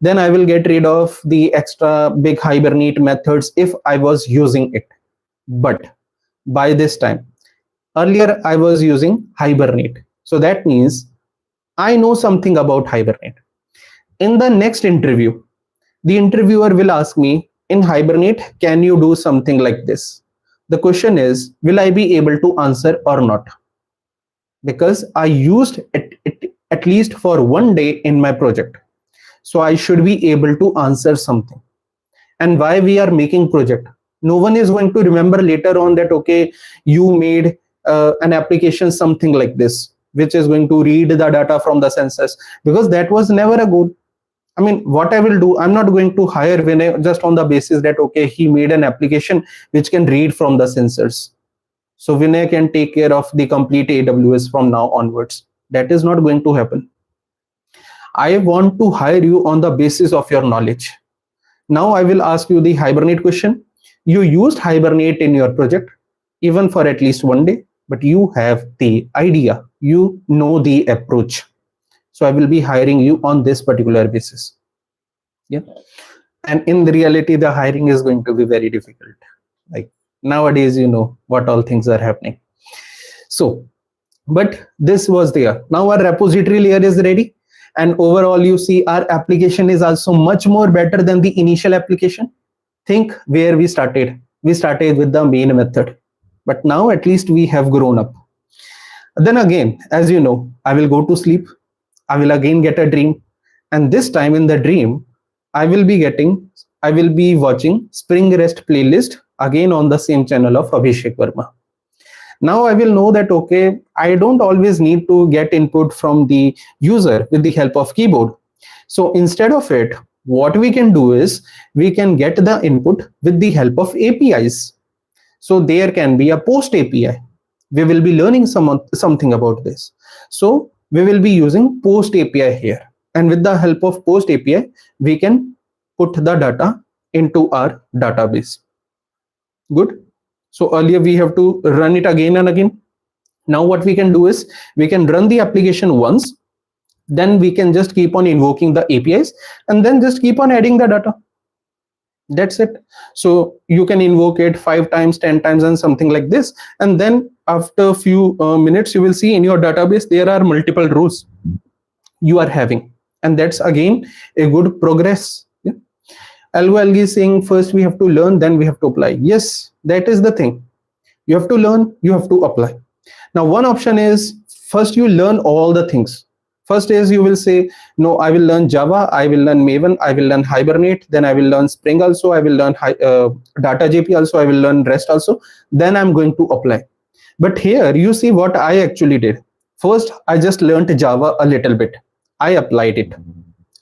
Then I will get rid of the extra big Hibernate methods if I was using it. But by this time, earlier I was using Hibernate. So that means I know something about Hibernate. In the next interview, the interviewer will ask me, in Hibernate, can you do something like this? The question is, will I be able to answer or not? Because I used it at least for one day in my project. So I should be able to answer something. And why we are making project? No one is going to remember later on that, okay, you made an application something like this, which is going to read the data from the sensors, because that was never a goal. I mean, what I will do, I'm not going to hire Vinay just on the basis that, okay, he made an application which can read from the sensors. So Vinay can take care of the complete AWS from now onwards. That is not going to happen. I want to hire you on the basis of your knowledge. Now I will ask you the Hibernate question. You used Hibernate in your project, even for at least one day, but you have the idea, you know the approach. So I will be hiring you on this particular basis. Yeah. And in the reality, the hiring is going to be very difficult. Like nowadays, you know what all things are happening. So, but this was there. Now our repository layer is ready. And overall, you see our application is also much more better than the initial application. Think where we started. We started with the main method. But now at least we have grown up. Then again, as you know, I will go to sleep. I will again get a dream. And this time in the dream, I will be watching Spring REST playlist again on the same channel of Abhishek Verma. Now I will know that, okay, I don't always need to get input from the user with the help of keyboard. So instead of it, what we can do is we can get the input with the help of APIs. So there can be a post API. We will be learning something about this. So we will be using post API here. And with the help of post API, we can put the data into our database. Good. So earlier we have to run it again and again. Now what we can do is we can run the application once, then we can just keep on invoking the APIs and then just keep on adding the data. That's it. So you can invoke it 5 times, 10 times and something like this. And then after a few minutes, you will see in your database, there are multiple rows you are having. And that's again a good progress. Yeah. Algo is saying first we have to learn, then we have to apply. Yes, that is the thing. You have to learn, you have to apply. Now, one option is first you learn all the things. First is you will say, no, I will learn Java, I will learn Maven, I will learn Hibernate, then I will learn Spring also, I will learn Data JP also, I will learn REST also, then I'm going to apply. But here you see what I actually did. First, I just learned Java a little bit. I applied it.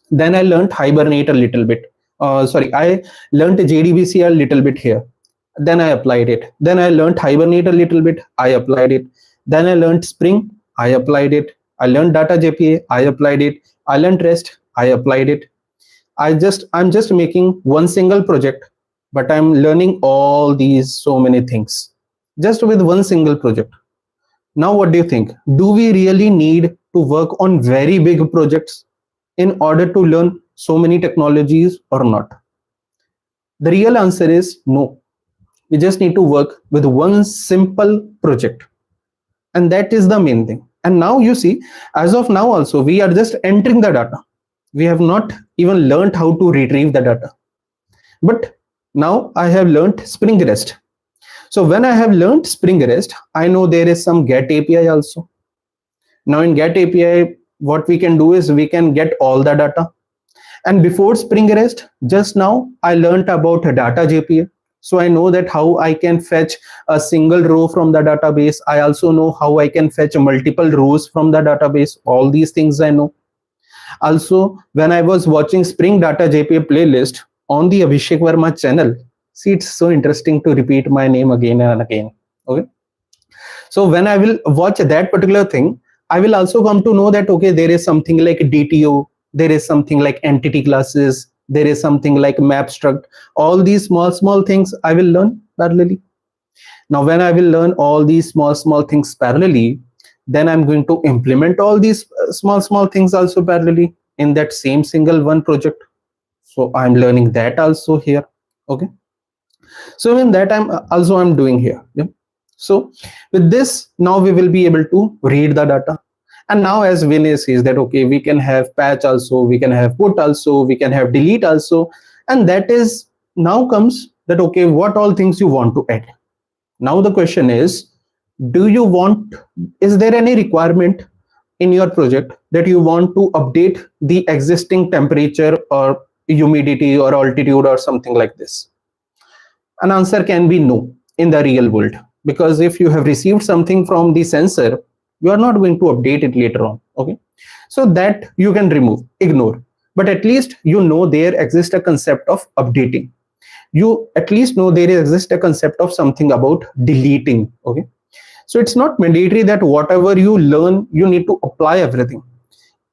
Then I learned Hibernate a little bit. I learned JDBC a little bit here. Then I applied it. Then I learned Hibernate a little bit. I applied it. Then I learned Spring. I applied it. I learned Data JPA. I applied it. I learned REST. I applied it. I'm just making one single project, but I'm learning all these so many things just with one single project. Now, what do you think? Do we really need to work on very big projects in order to learn so many technologies or not? The real answer is no. We just need to work with one simple project. And that is the main thing. And now you see, as of now also, we are just entering the data. We have not even learned how to retrieve the data. But now I have learned Spring REST. So when I have learned Spring REST, I know there is some GET API also. Now in GET API, what we can do is we can get all the data. And before Spring REST, just now I learned about data JPA. So I know that how I can fetch a single row from the database. I also know how I can fetch multiple rows from the database. All these things I know. Also, when I was watching Spring Data JPA playlist on the Abhishek Verma channel, see, it's so interesting to repeat my name again and again. Okay. So when I will watch that particular thing, I will also come to know that, okay, there is something like DTO, there is something like entity classes, there is something like map struct. All these small things I will learn parallelly. Now, when I will learn all these small things parallelly, then I'm going to implement all these small things also parallelly in that same single one project. So I'm learning that also here. Okay. So in that I'm doing here. Yeah. So with this, now we will be able to read the data. And now as Vinay says that, okay, we can have patch also, we can have put also, we can have delete also. And that is now comes that, okay, what all things you want to add. Now the question is, do you want, is there any requirement in your project that you want to update the existing temperature or humidity or altitude or something like this? An answer can be no in the real world, because if you have received something from the sensor, you are not going to update it later on. Okay, so that you can remove, ignore, but at least you know there exists a concept of updating. You at least know there exists a concept of something about deleting. Okay, so it's not mandatory that whatever you learn you need to apply everything.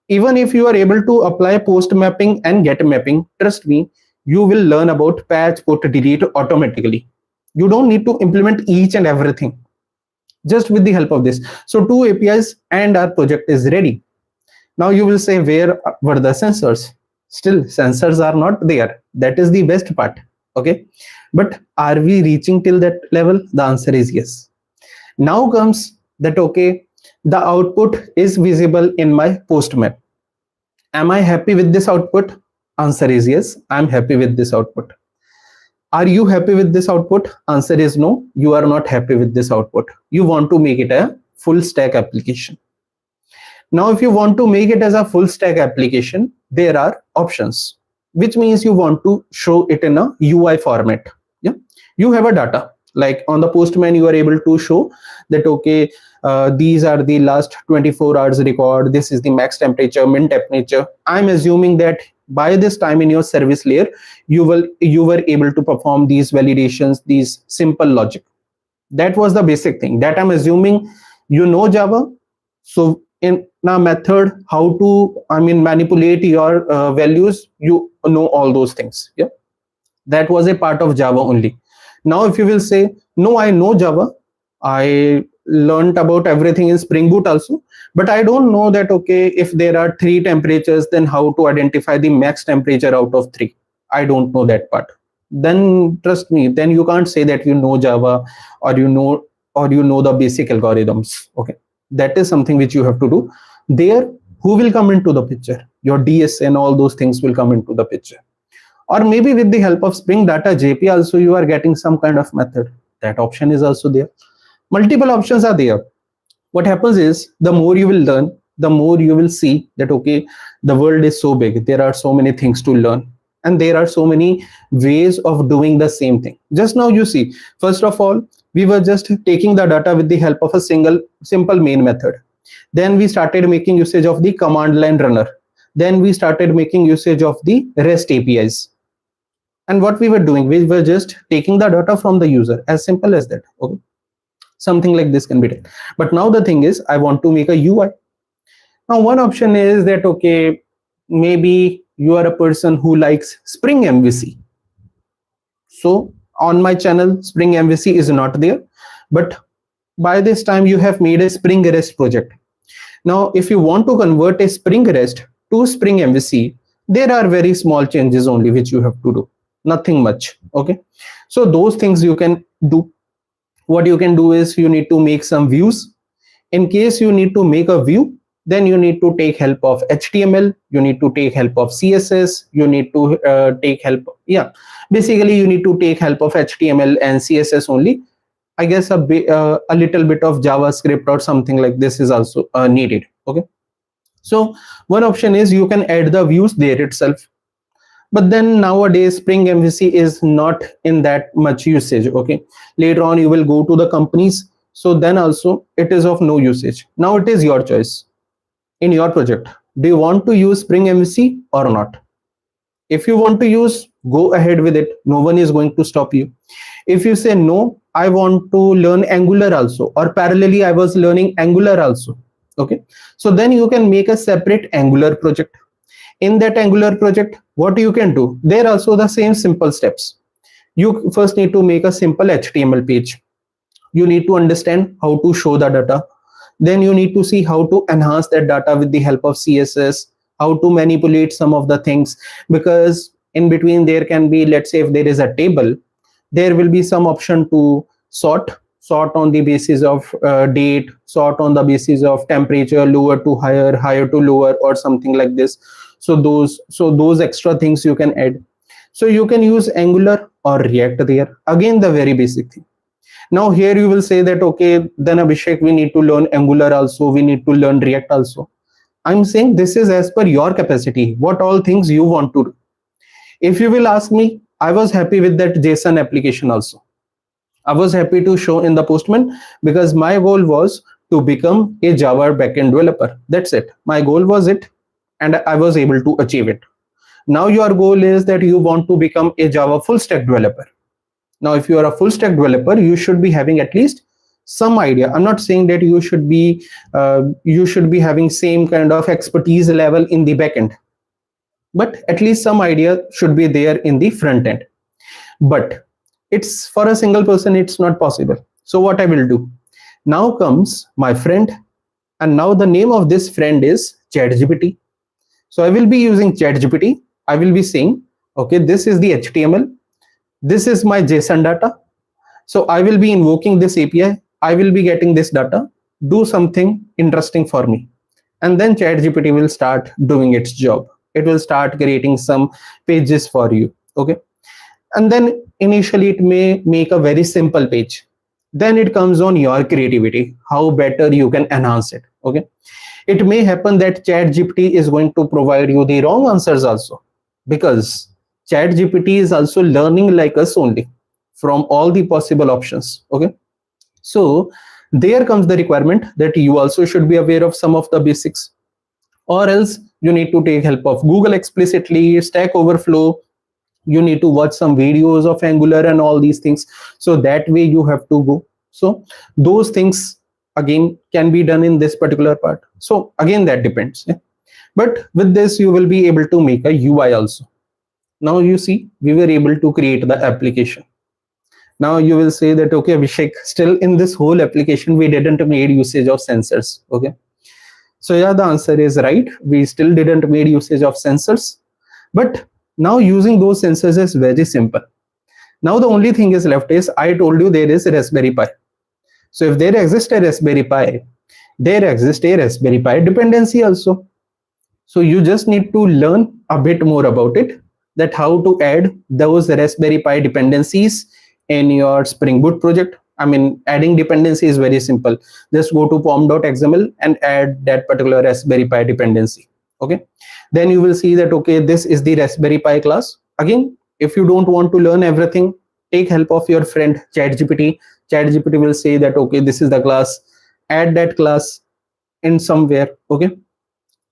Even if you are able to apply post mapping and get mapping, trust me, you will learn about patch, put, delete automatically. You don't need to implement each and everything just with the help of this. So two APIs and our project is ready. Now you will say, where were the sensors? Still sensors are not there. That is the best part. Okay, but are we reaching till that level? The answer is yes. Now comes that, okay, the output is visible in my post map. Am I happy with this output? Answer is yes, I'm happy with this output. Are you happy with this output? Answer is no, you are not happy with this output. You want to make it a full stack application. Now, if you want to make it as a full stack application, there are options, which means you want to show it in a UI format. Yeah, you have a data like on the Postman, you are able to show that, okay, these are the last 24 hours record. This is the max temperature, min temperature. I'm assuming that by this time in your service layer, you were able to perform these validations, these simple logic. That was the basic thing that I'm assuming you know Java. So in a method, how to manipulate your values, you know all those things. Yeah, that was a part of Java only. Now if you will say, no, I know Java, I learned about everything in Spring Boot also, but I don't know that, okay, if there are 3 temperatures, then how to identify the max temperature out of 3. I don't know that part. Then trust me, then you can't say that you know Java, or you know the basic algorithms. Okay, that is something which you have to do. There, who will come into the picture? Your DS and all those things will come into the picture. Or maybe with the help of Spring Data JP also you are getting some kind of method. That option is also there. Multiple options are there. What happens is, the more you will learn, the more you will see that, okay, the world is so big, there are so many things to learn, and there are so many ways of doing the same thing. Just now you see, first of all, we were just taking the data with the help of a simple main method. Then we started making usage of the command line runner. Then we started making usage of the REST APIs. And what we were doing, we were just taking the data from the user, as simple as that. Okay, something like this can be done. But now the thing is, I want to make a UI. Now one option is that, okay, maybe you are a person who likes Spring MVC. So on my channel, Spring MVC is not there, but by this time you have made a Spring REST project. Now if you want to convert a Spring REST to Spring MVC, there are very small changes only which you have to do, nothing much. Okay, so those things you can do. What you can do is, you need to make some views. In case you need to make a view, then you need to take help of HTML, you need to take help of CSS, you need to take help, basically you need to take help of HTML and CSS only. I guess a little bit of JavaScript or something like this is also needed. Okay, So one option is you can add the views there itself, but then nowadays Spring MVC is not in that much usage. Okay, later on you will go to the companies, so then also it is of no usage. Now it is your choice. In your project, do you want to use Spring MVC or not? If you want to use, go ahead with it, no one is going to stop you. If you say no, I want to learn Angular also, or parallelly I was learning Angular also, okay, so then you can make a separate Angular project. In that Angular project, what you can do, there also the same simple steps. You first need to make a simple HTML page. You need to understand how to show the data. Then you need to see how to enhance that data with the help of CSS, how to manipulate some of the things, because in between there can be, let's say if there is a table, there will be some option to sort on the basis of date, sort on the basis of temperature, lower to higher, higher to lower, or something like this. So those extra things you can add. So you can use Angular or React there. Again, the very basic thing. Now here you will say that, okay, then Abhishek, we need to learn Angular also, we need to learn React also. I'm saying this is as per your capacity, what all things you want to do. If you will ask me, I was happy with that JSON application also. I was happy to show in the Postman, because my goal was to become a Java backend developer. That's it. My goal was it, and I was able to achieve it. Now your goal is that you want to become a Java full stack developer. Now if you are a full stack developer, you should be having at least some idea. I'm not saying that you should be having same kind of expertise level in the backend, but at least some idea should be there in the front end. But it's for a single person, it's not possible. So what I will do, now comes my friend, and now the name of this friend is ChatGPT. So I will be using ChatGPT. I will be saying, okay, this is the HTML, this is my JSON data. So I will be invoking this API, I will be getting this data, do something interesting for me. And then ChatGPT will start doing its job. It will start creating some pages for you. Okay. And then initially it may make a very simple page. Then it comes on your creativity, how better you can enhance it. Okay. It may happen that ChatGPT is going to provide you the wrong answers also, because ChatGPT is also learning like us only from all the possible options. Okay. So there comes the requirement that you also should be aware of some of the basics, or else you need to take help of Google explicitly, Stack Overflow. You need to watch some videos of Angular and all these things. So that way you have to go. So those things again can be done in this particular part. So again, that depends. Yeah? But with this, you will be able to make a UI also. Now you see, we were able to create the application. Now you will say that, okay, Abhishek, still in this whole application, we didn't made usage of sensors. Okay. So yeah, the answer is right. We still didn't made usage of sensors, but now using those sensors is very simple. Now the only thing is left is, I told you there is a Raspberry Pi. So if there exists a Raspberry Pi, there exists a Raspberry Pi dependency also. So you just need to learn a bit more about it, that how to add those Raspberry Pi dependencies in your Spring Boot project. I mean, adding dependency is very simple. Just go to pom.xml and add that particular Raspberry Pi dependency. Okay. Then you will see that, okay, this is the Raspberry Pi class. Again, if you don't want to learn everything, take help of your friend ChatGPT. ChatGPT will say that, okay, this is the class, add that class in somewhere. Okay.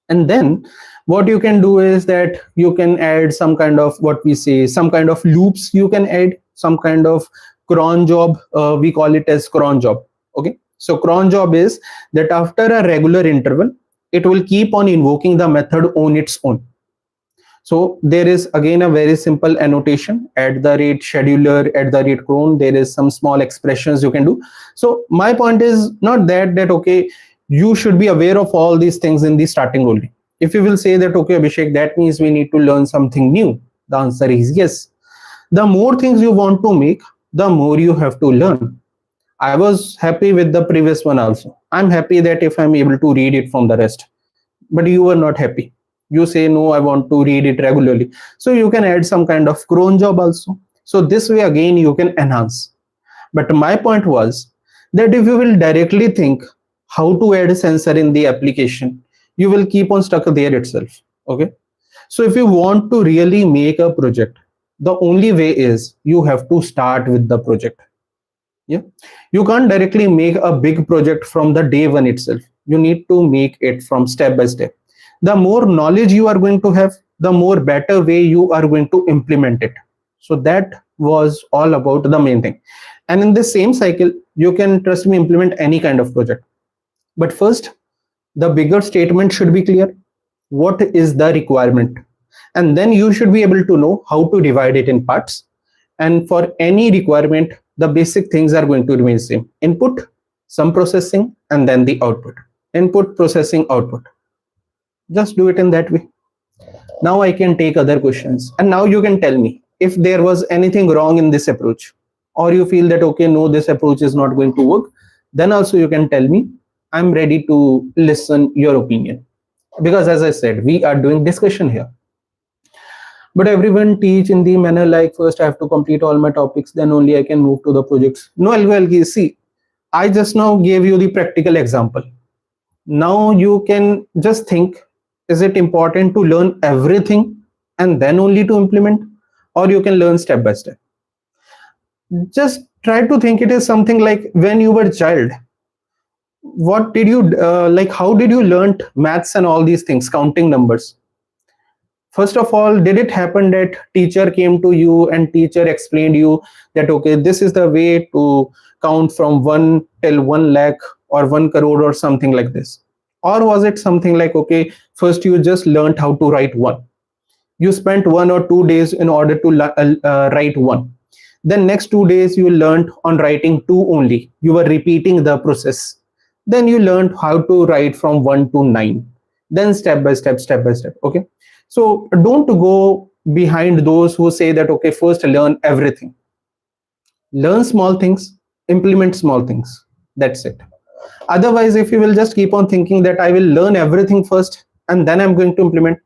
And then what you can do is that you can add some kind of, what we say, some kind of loops. You can add some kind of cron job. We call it as cron job. Okay. So cron job is that after a regular interval, it will keep on invoking the method on its own. So there is again a very simple annotation, at the rate scheduler, at the rate cron. There is some small expressions you can do. So my point is not that okay, you should be aware of all these things in the starting only. If you will say that, okay, Abhishek, that means we need to learn something new, the answer is yes. The more things you want to make, the more you have to learn. I was happy with the previous one also. I'm happy that if I'm able to read it from the rest, but you were not happy. You say, no, I want to read it regularly. So you can add some kind of cron job also. So this way again you can enhance. But my point was that if you will directly think how to add a sensor in the application, you will keep on stuck there itself. Okay, so if you want to really make a project, the only way is you have to start with the project. Yeah, you can't directly make a big project from the day one itself. You need to make it from step by step. The more knowledge you are going to have, the more better way you are going to implement it. So that was all about the main thing. And in the same cycle, you can, trust me, implement any kind of project. But first, the bigger statement should be clear. What is the requirement? And then you should be able to know how to divide it in parts. And for any requirement, the basic things are going to remain same: input, some processing, and then the output. Input, processing, output. Just do it in that way. Now I can take other questions, and now you can tell me if there was anything wrong in this approach, or you feel that okay, no, this approach is not going to work. Then also you can tell me. I'm ready to listen your opinion, because as I said, we are doing discussion here. But everyone teach in the manner like, first I have to complete all my topics, then only I can move to the projects. No, well, see, I just now gave you the practical example. Now you can just think, is it important to learn everything and then only to implement, or you can learn step by step? Just try to think, it is something like when you were a child, what did you like, how did you learn maths and all these things, counting numbers? First of all, did it happen that teacher came to you and teacher explained you that okay, this is the way to count from 1 till 1 lakh or 1 crore or something like this? Or was it something like, okay, first you just learned how to write 1, you spent 1 or 2 days in order to write 1, then next 2 days you learned on writing 2 only, you were repeating the process, then you learned how to write from 1 to 9, then step by step. Okay, so don't go behind those who say that okay, first learn everything. Learn small things, implement small things, that's it. Otherwise, if you will just keep on thinking that I will learn everything first and then I'm going to implement,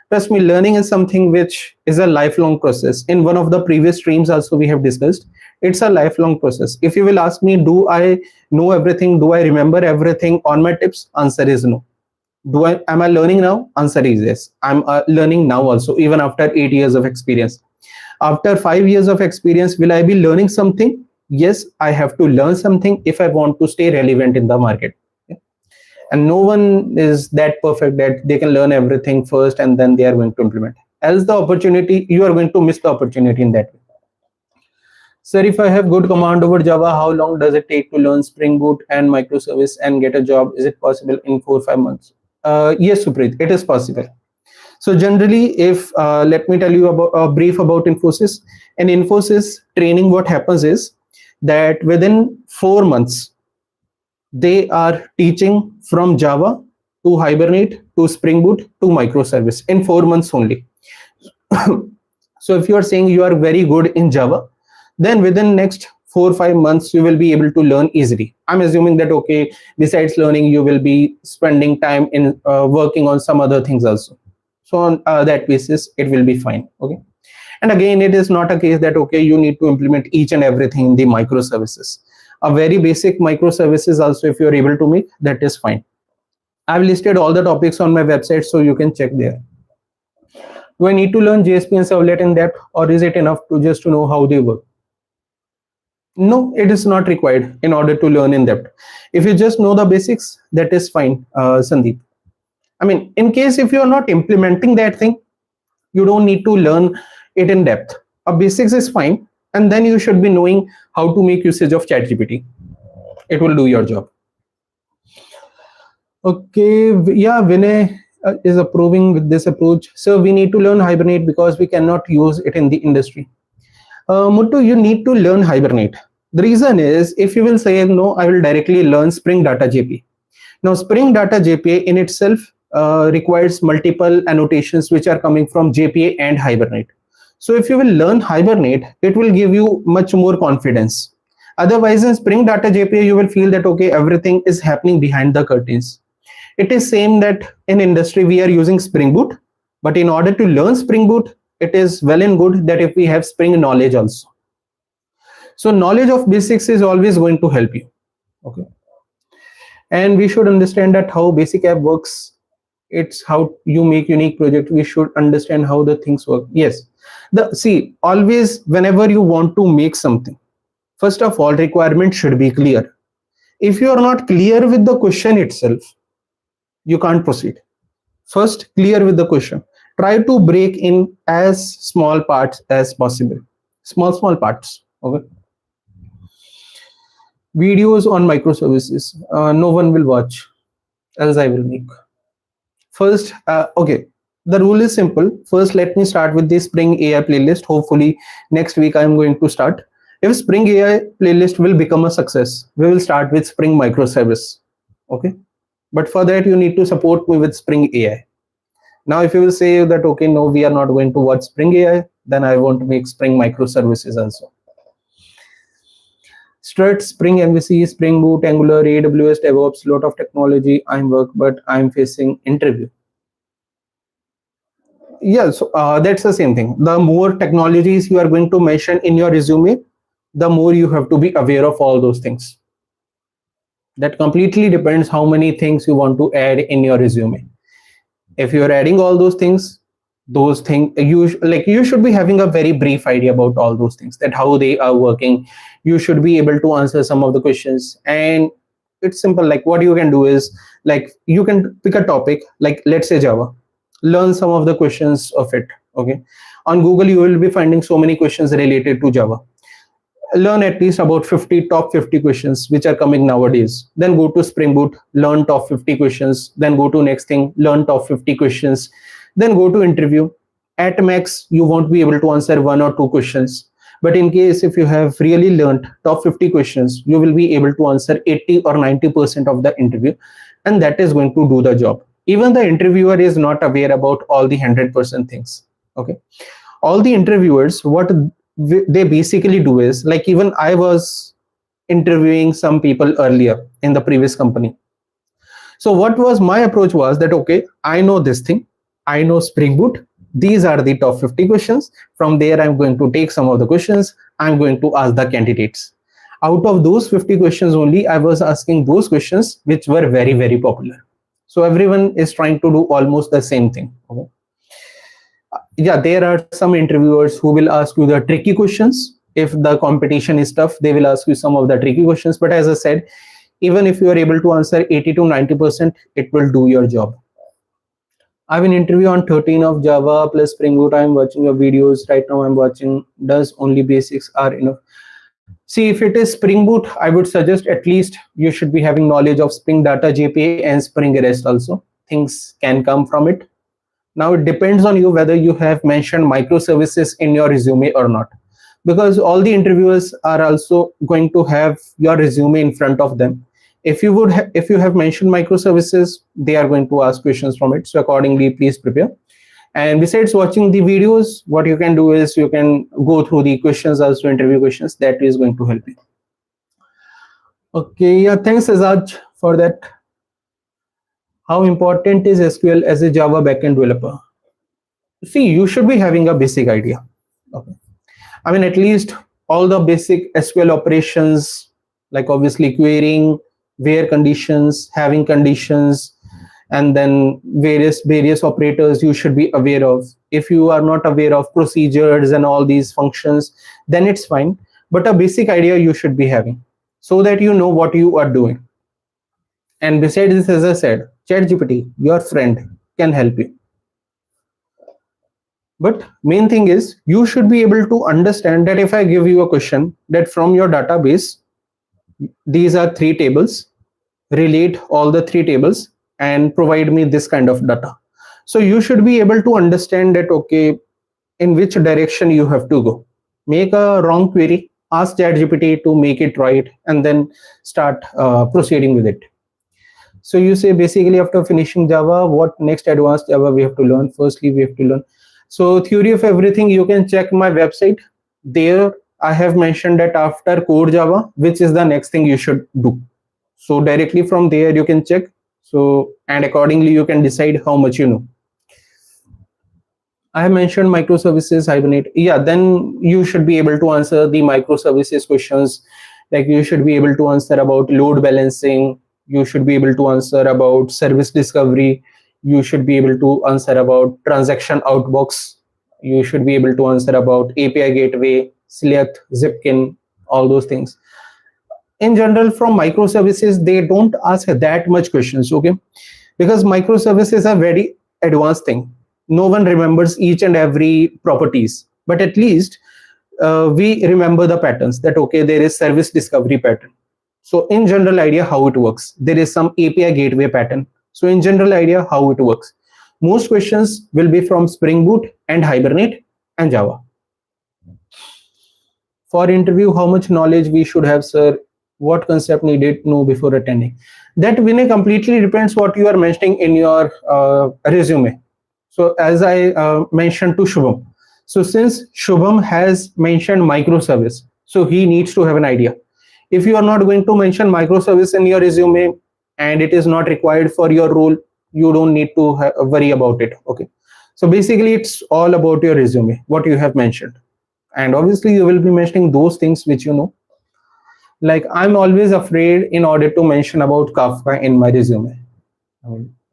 trust me, learning is something which is a lifelong process. In one of the previous streams also we have discussed, it's a lifelong process. If you will ask me, do I know everything, do I remember everything on my tips? Answer is no. Am I learning now? Answer is yes. I'm learning now also, even after 8 years of experience. After 5 years of experience, will I be learning something? Yes, I have to learn something if I want to stay relevant in the market. And no one is that perfect that they can learn everything first and then they are going to implement. Else the opportunity, you are going to miss the opportunity in that way. Sir, if I have good command over Java, how long does it take to learn Spring Boot and microservice and get a job? Is it possible in 4 or 5 months? Yes, Supreet, it is possible. So generally, if let me tell you about a brief about Infosys. In Infosys training, what happens is that within 4 months, they are teaching from Java to Hibernate to Spring Boot to microservice in 4 months only. So if you are saying you are very good in Java, then within next 4 or 5 months you will be able to learn easily. I'm assuming that okay, besides learning you will be spending time in working on some other things also. So on that basis it will be fine. Okay, and again, it is not a case that okay, you need to implement each and everything in the microservices. A very basic microservices also, if you are able to make, that is fine. I've listed all the topics on my website, so you can check there. Do I need to learn JSP and servlet in depth, or is it enough to just to know how they work? No, it is not required in order to learn in depth. If you just know the basics, that is fine, Sandeep. I mean, in case if you are not implementing that thing, you don't need to learn it in depth. A basics is fine, and then you should be knowing how to make usage of ChatGPT. It will do your job. Okay, yeah, Vinay is approving with this approach. So we need to learn Hibernate because we cannot use it in the industry. Muttu, you need to learn Hibernate. The reason is, if you will say no, I will directly learn Spring Data JPA. Now, Spring Data JPA in itself requires multiple annotations which are coming from JPA and Hibernate. So if you will learn Hibernate, it will give you much more confidence. Otherwise, in Spring Data JPA, you will feel that okay, everything is happening behind the curtains. It is same that in industry we are using Spring Boot, but in order to learn Spring Boot, it is well and good that if we have Spring knowledge also. So knowledge of basics is always going to help you. Okay, and we should understand that how basic app works It's how you make unique project. We should understand how the things work. Yes, the see, always whenever you want to make something, first of all, requirement should be clear. If you are not clear with the question itself, you can't proceed. First, clear with the question. Try to break in as small parts as possible. Small parts. Okay. Videos on microservices. No one will watch, else I will make. First, okay. The rule is simple. First, let me start with the Spring AI playlist. Hopefully, next week I am going to start. If Spring AI playlist will become a success, we will start with Spring microservice. Okay. But for that, you need to support me with Spring AI. Now, if you will say that, okay, no, we are not going to watch Spring AI, then I want to make Spring microservices also. Strut, Spring MVC, Spring Boot, Angular, AWS, DevOps, lot of technology. I'm work, but I'm facing interview. Yeah, so that's the same thing. The more technologies you are going to mention in your resume, the more you have to be aware of all those things. That completely depends how many things you want to add in your resume. If you're adding all those things you should be having a very brief idea about all those things, that how they are working. You should be able to answer some of the questions, and it's simple. Like what you can do is, like, you can pick a topic, like let's say Java, learn some of the questions of it. Okay, on Google you will be finding so many questions related to Java. Learn at least about 50 top 50 questions which are coming nowadays. Then go to Spring Boot, learn top 50 questions. Then go to next thing, learn top 50 questions. Then go to interview. At max you won't be able to answer one or two questions, but in case if you have really learned top 50 questions, you will be able to answer 80 or 90% of the interview, and that is going to do the job. Even the interviewer is not aware about all the 100% things. Okay, all the interviewers, what they basically do is, like, even I was interviewing some people earlier in the previous company. So what was my approach was that, okay, I know this thing, I know Spring Boot, these are the top 50 questions. From there I'm going to take some of the questions, I'm going to ask the candidates. Out of those 50 questions only, I was asking those questions which were very, very popular. So everyone is trying to do almost the same thing. Okay, yeah, there are some interviewers who will ask you the tricky questions. If the competition is tough, they will ask you some of the tricky questions, but as I said, even if you are able to answer 80 to 90%, it will do your job. I have an interview on 13 of Java plus Spring Boot. I'm watching your videos right now. I'm watching. Does only basics are enough? See, if it is Spring Boot, I would suggest at least you should be having knowledge of Spring Data JPA and Spring REST also. Things can come from it. Now it depends on you whether you have mentioned microservices in your resume or not, because all the interviewers are also going to have your resume in front of them. If you if you have mentioned microservices, they are going to ask questions from it. So accordingly, please prepare. And besides watching the videos, what you can do is you can go through the questions, also interview questions. That is going to help you. Okay, yeah, thanks Azaj for that. How important is SQL as a Java backend developer? See, you should be having a basic idea. Okay, I mean, at least all the basic SQL operations, like obviously querying, where conditions, having conditions, and then various operators you should be aware of. If you are not aware of procedures and all these functions, then it's fine. But a basic idea you should be having, so that you know what you are doing. And besides this, as I said, ChatGPT, your friend, can help you. But main thing is you should be able to understand that if I give you a question that from your database, these are three tables, relate all the three tables and provide me this kind of data. So you should be able to understand that, okay, in which direction you have to go. Make a wrong query, ask ChatGPT to make it right, and then start proceeding with it. So you say basically after finishing Java, what next advanced Java we have to learn? Firstly, we have to learn. So theory of everything, you can check my website. There I have mentioned that after core Java, which is the next thing you should do. So directly from there you can check. So, and accordingly you can decide how much you know. I have mentioned microservices, Hibernate. Yeah, then you should be able to answer the microservices questions. Like you should be able to answer about load balancing. You should be able to answer about service discovery. You should be able to answer about transaction outbox. You should be able to answer about API gateway, select, zipkin, all those things. In general, from microservices, they don't ask that much questions, okay? Because microservices are very advanced thing. No one remembers each and every properties, but at least we remember the patterns, that okay, there is service discovery pattern. So in general idea how it works, there is some API gateway pattern. So in general idea how it works, most questions will be from Spring Boot and Hibernate and Java. For interview, how much knowledge we should have, sir? What concept needed to know before attending? That Vinay completely depends what you are mentioning in your resume. So as I mentioned to Shubham, so since Shubham has mentioned microservice, so he needs to have an idea. If you are not going to mention microservice in your resume and it is not required for your role, you don't need to worry about it, okay? So basically it's all about your resume, what you have mentioned, and obviously you will be mentioning those things which you know. Like I'm always afraid in order to mention about Kafka in my resume.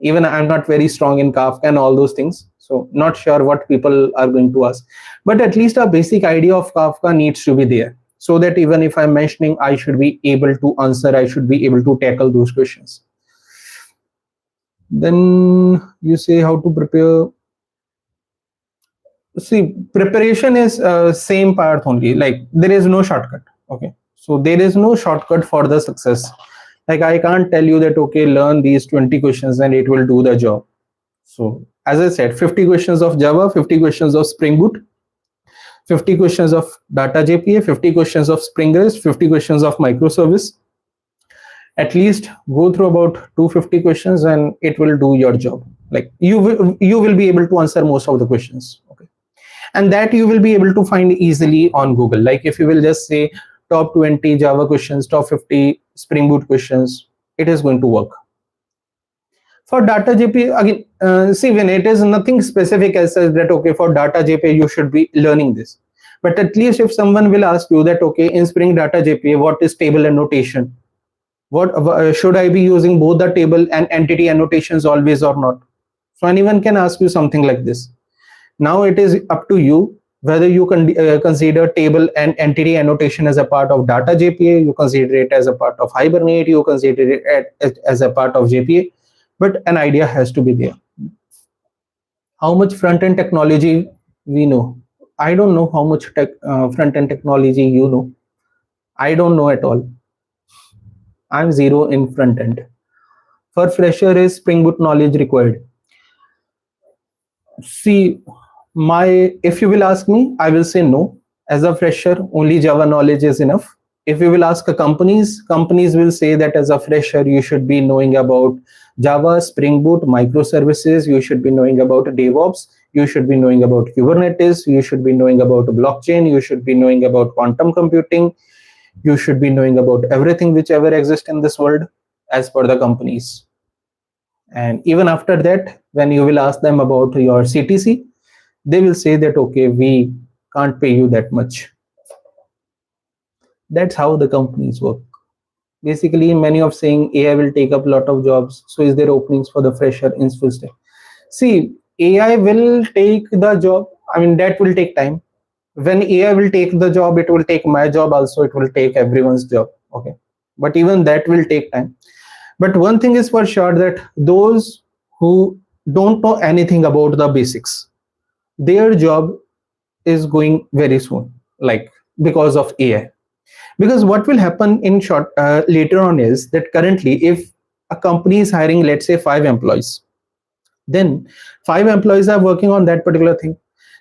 Even I'm not very strong in Kafka and all those things, so not sure what people are going to ask, but at least a basic idea of Kafka needs to be there, so that even if I'm mentioning, I should be able to answer, I should be able to tackle those questions. Then you say how to prepare. See, preparation is same path only, like there is no shortcut, okay? So there is no shortcut for the success. Like I can't tell you that okay, learn these 20 questions and it will do the job. So as I said, 50 questions of Java, 50 questions of Spring Boot, 50 questions of data JPA, 50 questions of Spring REST, 50 questions of microservice. At least go through about 250 questions and it will do your job. Like you will be able to answer most of the questions, okay? And that you will be able to find easily on Google. Like if you will just say top 20 Java questions, top 50 Spring Boot questions, it is going to work. For data JPA, again, see, when it is nothing specific as such that okay, for data JPA you should be learning this, but at least if someone will ask you that okay, in Spring data JPA, what is table annotation? What should I be using both the table and entity annotations always or not? So anyone can ask you something like this. Now it is up to you whether you can consider table and entity annotation as a part of data JPA, you consider it as a part of Hibernate, you consider it as a part of JPA, but an idea has to be there. How much front-end technology we know? I don't know how much front-end technology you know. I don't know at all. I'm zero in front-end. For fresher, is Spring Boot knowledge required? See, if you will ask me, I will say no. As a fresher, only Java knowledge is enough. If you will ask companies will say that as a fresher, you should be knowing about Java, Spring Boot, microservices, you should be knowing about DevOps, you should be knowing about Kubernetes, you should be knowing about blockchain, you should be knowing about quantum computing, you should be knowing about everything whichever exists in this world as per the companies. And even after that, when you will ask them about your CTC, they will say that okay, we can't pay you that much. That's how the companies work. Basically, many of saying AI will take up a lot of jobs, so is there openings for the fresher in full stack? See, AI will take the job, I mean that will take time. When AI will take the job, it will take my job also, it will take everyone's job, okay? But even that will take time. But one thing is for sure, that those who don't know anything about the basics, their job is going very soon, like because of AI. Because what will happen in short later on is that currently if a company is hiring, let's say 5 employees, then 5 employees are working on that particular thing.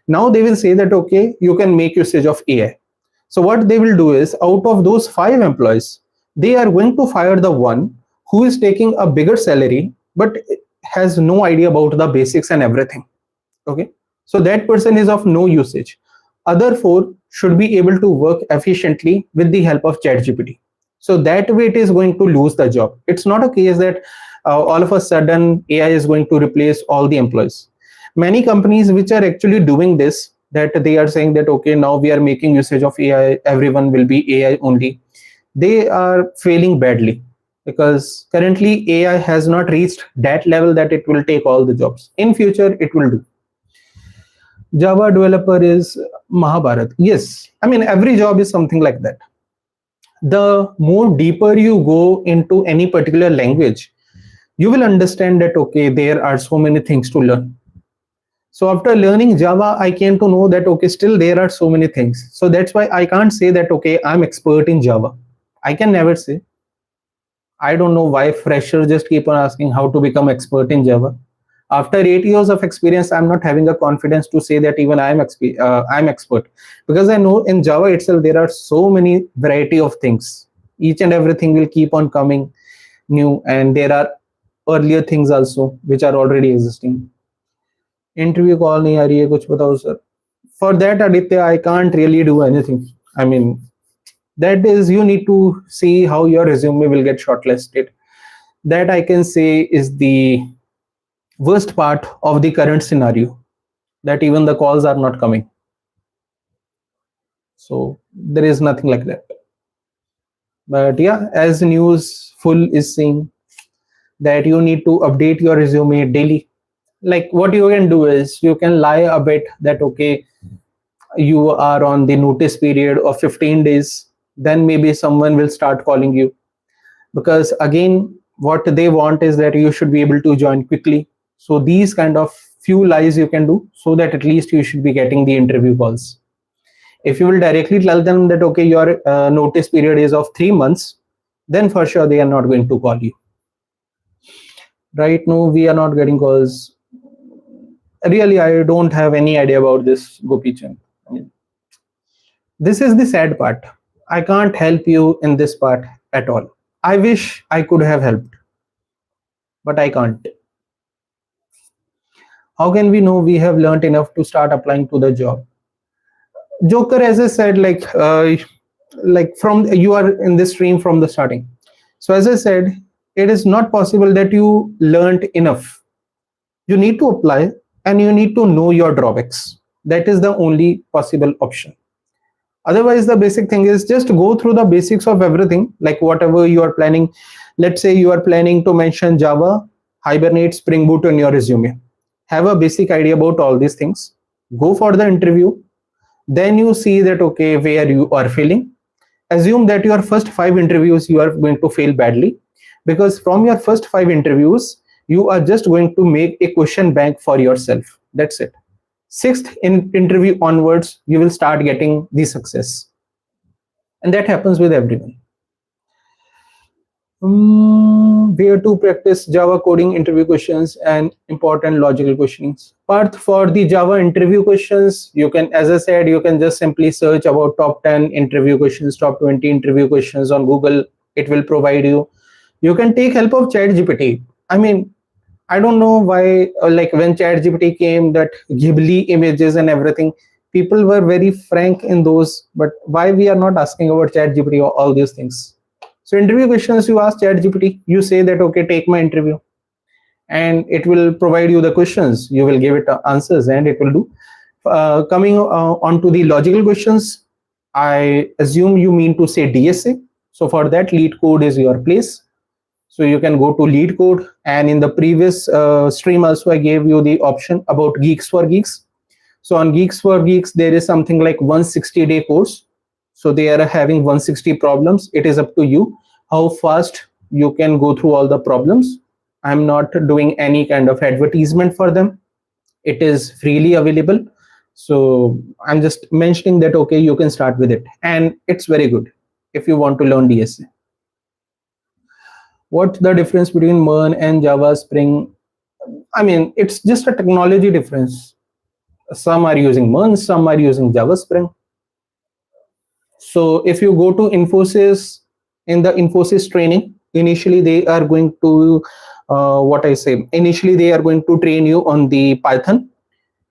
Now they will say that okay, you can make usage of AI. So what they will do is, out of those 5 employees, they are going to fire the one who is taking a bigger salary but has no idea about the basics and everything, okay? So that person is of no usage. Other 4 should be able to work efficiently with the help of ChatGPT. So that way it is going to lose the job. It's not a case that all of a sudden AI is going to replace all the employees. Many companies which are actually doing this, that they are saying that okay, now we are making usage of AI, everyone will be AI only, they are failing badly. because currently AI has not reached that level that it will take all the jobs. In future, it will do. Java developer is Mahabharat. Yes, I mean every job is something like that. The more deeper you go into any particular language, you will understand that okay, there are so many things to learn. So after learning Java, I came to know that okay, still there are so many things. So that's why I can't say that okay, I'm expert in Java. I can never say. I don't know why freshers just keep on asking how to become expert in Java. After 8 years of experience, I'm not having a confidence to say that even I'm expert, because I know in Java itself there are so many variety of things. Each and everything will keep on coming new, and there are earlier things also which are already existing. Interview call नहीं आ रही है कुछ बताओ sir. For that, Aditya, I can't really do anything. I mean, that is you need to see how your resume will get shortlisted. That I can say is the worst part of the current scenario, that even the calls are not coming. So there is nothing like that. But yeah, as news full is saying that you need to update your resume daily. Like what you can do is you can lie a bit that okay, you are on the notice period of 15 days, then maybe someone will start calling you, because again what they want is that you should be able to join quickly. So these kind of few lies you can do, so that at least you should be getting the interview calls. If you will directly tell them that okay, your notice period is of 3 months, then for sure they are not going to call you. Right now we are not getting calls. Really, I don't have any idea about this, Gopi Chand. I mean, this is the sad part. I can't help you in this part at all. I wish I could have helped, but I can't. How can we know we have learned enough to start applying to the job? Joker, as I said, like from you are in this stream from the starting. So as I said, it is not possible that you learned enough. You need to apply and you need to know your drawbacks. That is the only possible option. Otherwise, the basic thing is just go through the basics of everything, like whatever you are planning. Let's say you are planning to mention Java, Hibernate, Spring Boot in your resume. Have a basic idea about all these things. Go for the interview. Then you see that okay, where you are failing. Assume that your first 5 interviews you are going to fail badly, because from your first 5 interviews you are just going to make a question bank for yourself. That's it. Sixth interview onwards, you will start getting the success, and that happens with everyone. Where to practice Java coding interview questions and important logical questions. Part for the Java interview questions, you can, as I said, you can just simply search about top 10 interview questions, top 20 interview questions on Google. It will provide you. You can take help of ChatGPT. I mean, I don't know why, like when ChatGPT came, that Ghibli images and everything, people were very frank in those. But why we are not asking about ChatGPT or all these things? So interview questions, you ask ChatGPT, you say that okay, take my interview, and it will provide you the questions. You will give it answers, and it will do. Coming on to the logical questions, I assume you mean to say DSA. So for that, Lead Code is your place. So you can go to Lead Code, and in the previous stream also I gave you the option about Geeks for Geeks. So on Geeks for Geeks, there is something like 160-day course. So they are having 160 problems. It is up to you how fast you can go through all the problems. I'm not doing any kind of advertisement for them. It is freely available. So I'm just mentioning that okay, you can start with it, and it's very good if you want to learn DSA. What's the difference between MERN and Java Spring? I mean, it's just a technology difference. Some are using MERN, some are using Java Spring. So if you go to Infosys, in the Infosys training, initially they are going to initially they are going to train you on the Python,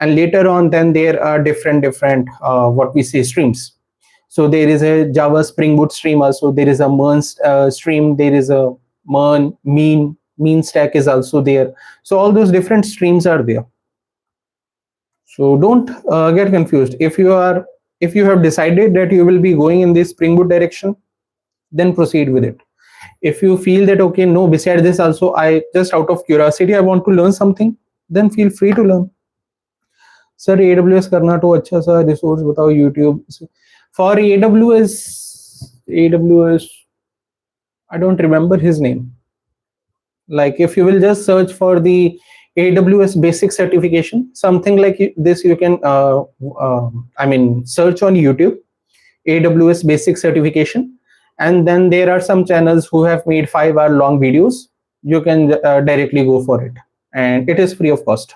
and later on then there are different what we say streams. So there is a Java Spring Boot stream also, there is a MERN stream, there is a MERN mean stack is also there. So all those different streams are there. So don't get confused. If you have decided that you will be going in this Spring Boot direction, then proceed with it. If you feel that okay, no, beside this also, I just out of curiosity I want to learn something, then feel free to learn. Sir AWS करना तो अच्छा सा resource बताओ YouTube से. For AWS I don't remember his name. Like if you will just search for the AWS basic certification, something like this, you can search on YouTube AWS basic certification, and then there are some channels who have made 5-hour long videos. You can directly go for it, and it is free of cost.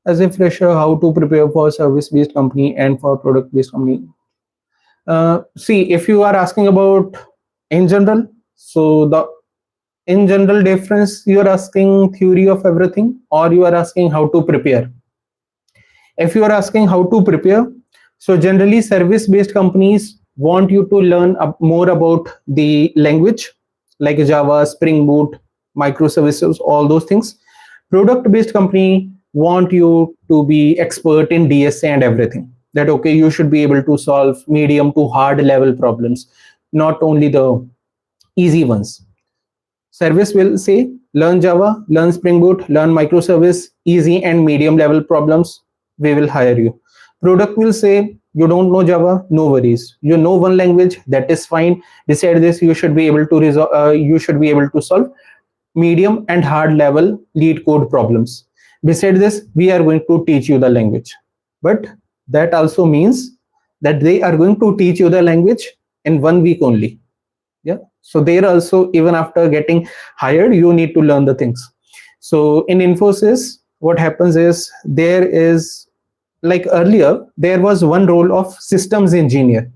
As a fresher, how to prepare for service based company and for product based company? See, if you are asking about in general, so the in general difference, you are asking theory of everything, or you are asking how to prepare? If you are asking how to prepare, so generally service based companies want you to learn more about the language like Java, Spring Boot, microservices, all those things. Product based company want you to be expert in DSA and everything. That okay, you should be able to solve medium to hard level problems, not only the easy ones. Service will say learn Java, learn Spring Boot, learn microservice, easy and medium level problems, we will hire you. Product will say you don't know Java, no worries, you know one language, that is fine. Besides this, you should be able to solve medium and hard level lead code problems. Besides this, we are going to teach you the language. But that also means that they are going to teach you the language in 1 week only. Yeah, so there also, even after getting hired, you need to learn the things. So in Infosys, what happens is, there is, like earlier there was one role of systems engineer.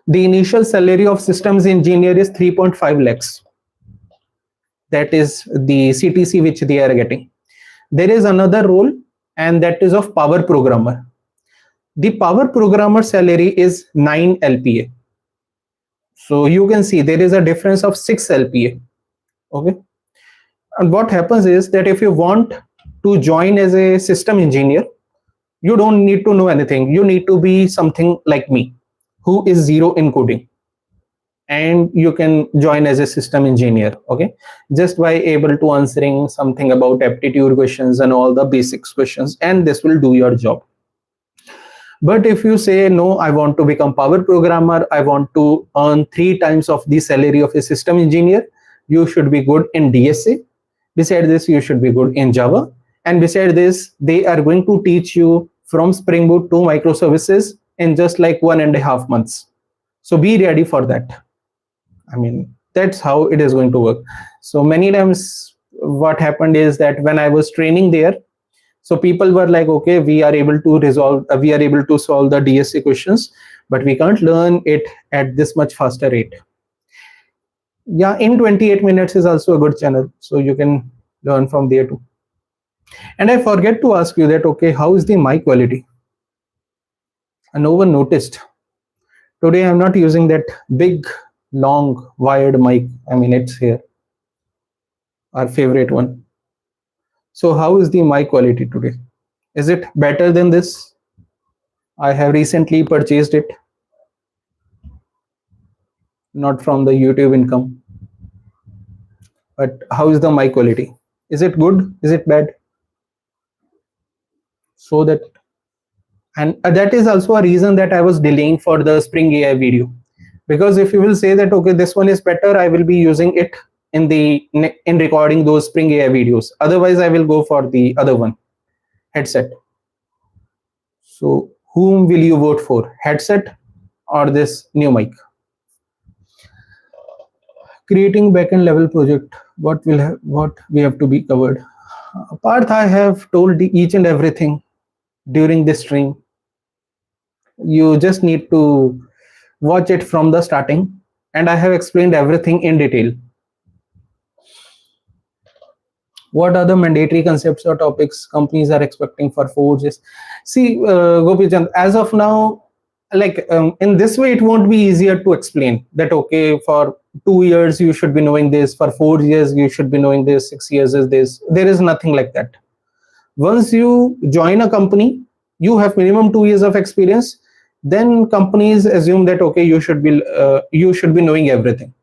The initial salary of systems engineer is 3.5 lakhs. That is the CTC which they are getting. There is another role, and that is of power programmer. The power programmer salary is 9 LPA. So you can see there is a difference of 6 LPA. Okay. And what happens is that if you want to join as a system engineer, you don't need to know anything. You need to be something like me, who is zero in coding, and you can join as a system engineer. Okay, just by able to answering something about aptitude questions and all the basics questions, and this will do your job. But if you say no, I want to become power programmer, I want to earn 3 times of the salary of a system engineer, you should be good in DSA. Besides this, you should be good in Java, and besides this, they are going to teach you from Spring Boot to microservices in just like 1.5 months. So be ready for that. I mean, that's how it is going to work. So many times what happened is that when I was training there, so people were like, okay, we are able to solve the DSA questions, but we can't learn it at this much faster rate. Yeah, in 28 minutes is also a good channel, so you can learn from there too. And I forget to ask you that, okay, how is the mic quality? And no one noticed. Today I'm not using that big long wired mic. I mean, it's here, our favorite one. So how is the mic quality today? Is it better than this? I have recently purchased it, not from the YouTube income. But how is the mic quality? Is it good? Is it bad? So that, and that is also a reason that I was delaying for the Spring AI video. Because if you will say that, okay, this one is better, I will be using it in recording those Spring AI videos. Otherwise, I will go for the other one, headset. So whom will you vote for, headset or this new mic? Creating backend level project, what we have to be covered? Parth, I have told each and everything during this stream. You just need to watch it from the starting, and I have explained everything in detail. What are the mandatory concepts or topics companies are expecting for 4 years? See, Gopichand, as of now, like in this way, it won't be easier to explain that, okay, for 2 years you should be knowing this, for 4 years you should be knowing this, 6 years is this. There is nothing like that. Once you join a company, you have minimum 2 years of experience. then companies assume that okay, you should be knowing everything.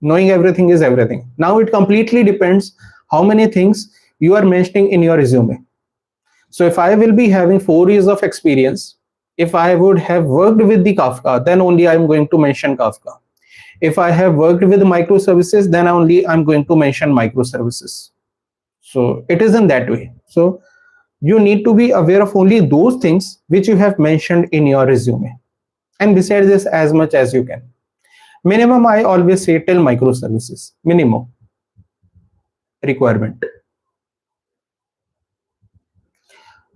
Knowing everything is everything. Now it completely depends how many things you are mentioning in your resume. So if I will be having 4 years of experience, if I would have worked with the Kafka, then only I'm going to mention Kafka. If I have worked with microservices, then only I'm going to mention microservices. So it isn't that way. So you need to be aware of only those things which you have mentioned in your resume. And besides this, as much as you can. Minimum, I always say till microservices. Minimum requirement.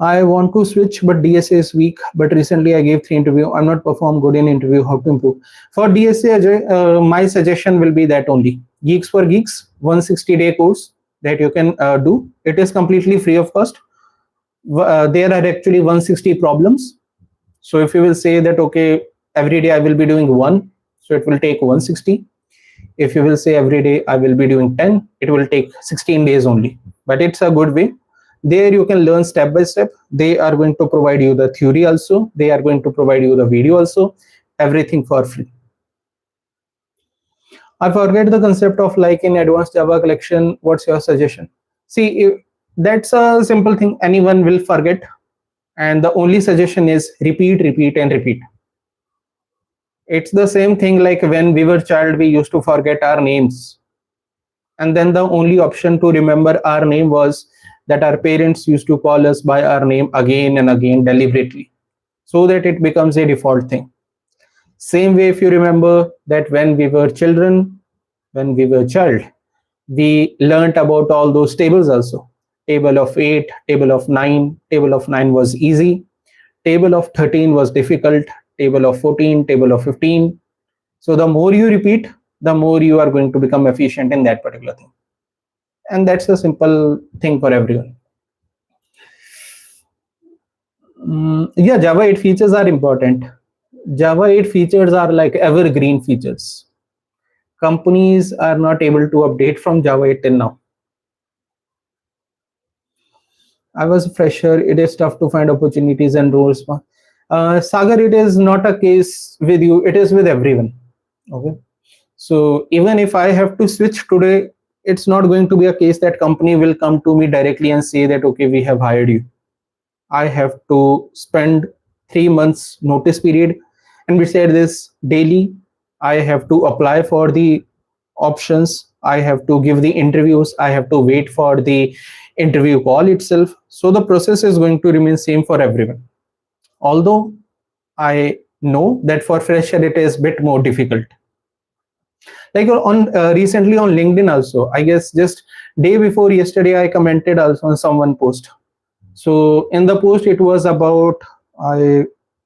I want to switch, but DSA is weak. But recently I gave 3 interview. I'm not perform good in interview. How to improve? For DSA, Ajay, my suggestion will be that only Geeks for Geeks, 160-day course that you can do. It is completely free of cost. There are actually 160 problems. So if you will say that okay, every day I will be doing one, so it will take 160. If you will say every day I will be doing 10, it will take 16 days only. But it's a good way. There you can learn step by step. They are going to provide you the theory also. They are going to provide you the video also. Everything for free. I forget the concept of like in advanced Java collection. What's your suggestion? See, that's a simple thing. Anyone will forget. And the only suggestion is repeat, repeat, and repeat. It's the same thing like when we were child, we used to forget our names. And then the only option to remember our name was that our parents used to call us by our name again and again deliberately, so that it becomes a default thing. Same way, if you remember that when we were children, when we were child, we learnt about all those tables also. Table of 8, table of 9. Table of 9 was easy. Table of 13 was difficult. Table of 14, table of 15. So the more you repeat, the more you are going to become efficient in that particular thing. And that's a simple thing for everyone. Yeah, Java 8 features are important. Java 8 features are like evergreen features. Companies are not able to update from Java 8 till now. I was a fresher. It is tough to find opportunities and roles. Sagar, it is not a case with you. It is with everyone. Okay. So even if I have to switch today, it's not going to be a case that company will come to me directly and say that, okay, we have hired you. I have to spend 3 months notice period. And besides this, daily, I have to apply for the options. I have to give the interviews. I have to wait for the interview call itself. So the process is going to remain same for everyone. Although I know that for fresher, it is a bit more difficult. Like on recently on LinkedIn also, I guess just day before yesterday, I commented also on someone post. So in the post, it was about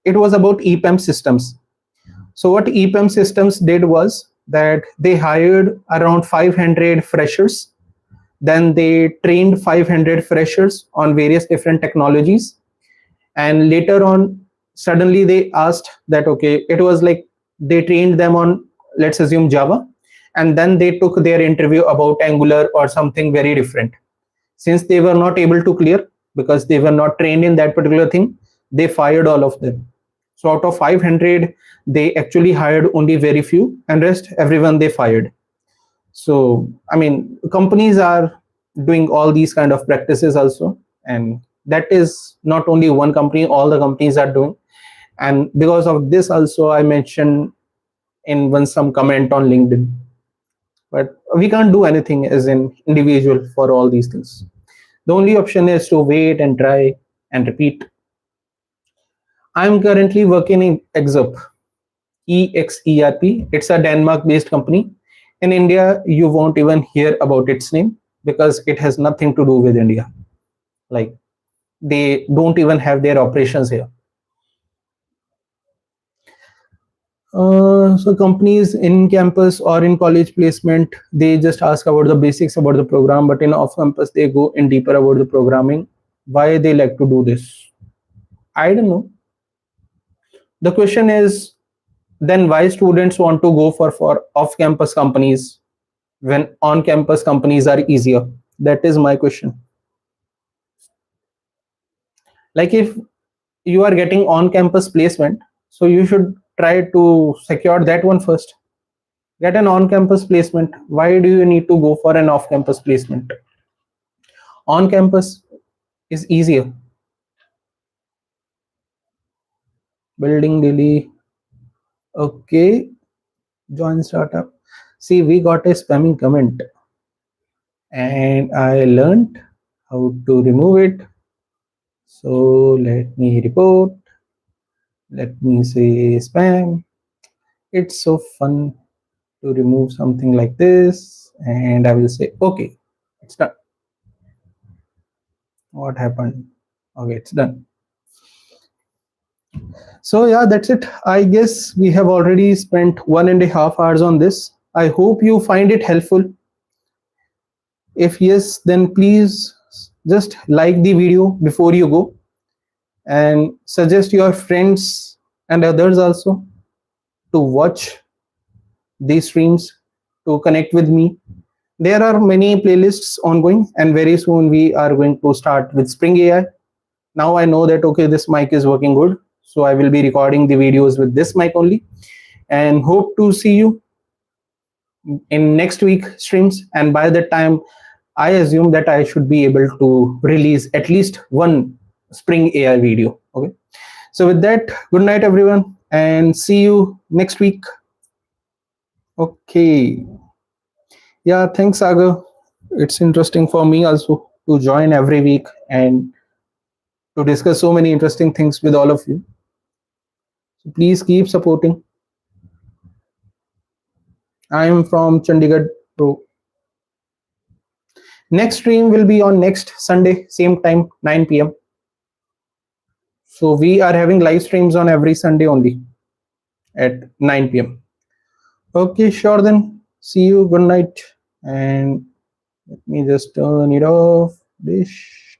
EPAM systems. So what EPAM systems did was that they hired around 500 freshers. Then they trained 500 freshers on various different technologies. And later on, suddenly they asked that, okay, it was like they trained them on, let's assume, Java. And then they took their interview about Angular or something very different. Since they were not able to clear because they were not trained in that particular thing, they fired all of them. So out of 500, they actually hired only very few, and rest everyone they fired. So I mean, companies are doing all these kind of practices also, and that is not only one company, all the companies are doing. And because of this also, I mentioned in one some comment on LinkedIn. But we can't do anything as an individual for all these things. The only option is to wait and try and repeat. I'm currently working in Exerp, EXERP. It's a Denmark-based company. In India, you won't even hear about its name because it has nothing to do with India. Like they don't even have their operations here. So companies in campus or in college placement, they just ask about the basics about the program, but in off campus, they go in deeper about the programming. Why they like to do this? I don't know. The question is then why students want to go for off campus companies when on campus companies are easier? That is my question. Like if you are getting on campus placement, So you should try to secure that one first. Get an on-campus placement. Why do you need to go for an off-campus placement? On campus is easier. Building daily. Okay, join startup. See, we got a spamming comment and I learned how to remove it. So let me report. Let me say spam. It's so fun to remove something like this. And I will say, okay, it's done. What happened? Okay, it's done. So yeah, that's it. I guess we have already spent 1.5 hours on this. I hope you find it helpful. If yes, then please just like the video before you go and suggest your friends and others also to watch these streams, to connect with me. There are many playlists ongoing, and very soon we are going to start with Spring AI. Now I know that okay, this mic is working good, so I will be recording the videos with this mic only, and hope to see you in next week streams. And by that time, I assume that I should be able to release at least one Spring AI video. Okay. So with that, good night everyone, and see you next week. Okay. Yeah, thanks Sagar. It's interesting for me also to join every week and to discuss so many interesting things with all of you. So please keep supporting. I am from Chandigarh. Pro. Next stream will be on next Sunday, same time, 9 p.m. So we are having live streams on every Sunday only at 9 p.m. Okay, sure then. See you. Good night. And let me just turn it off. Dish.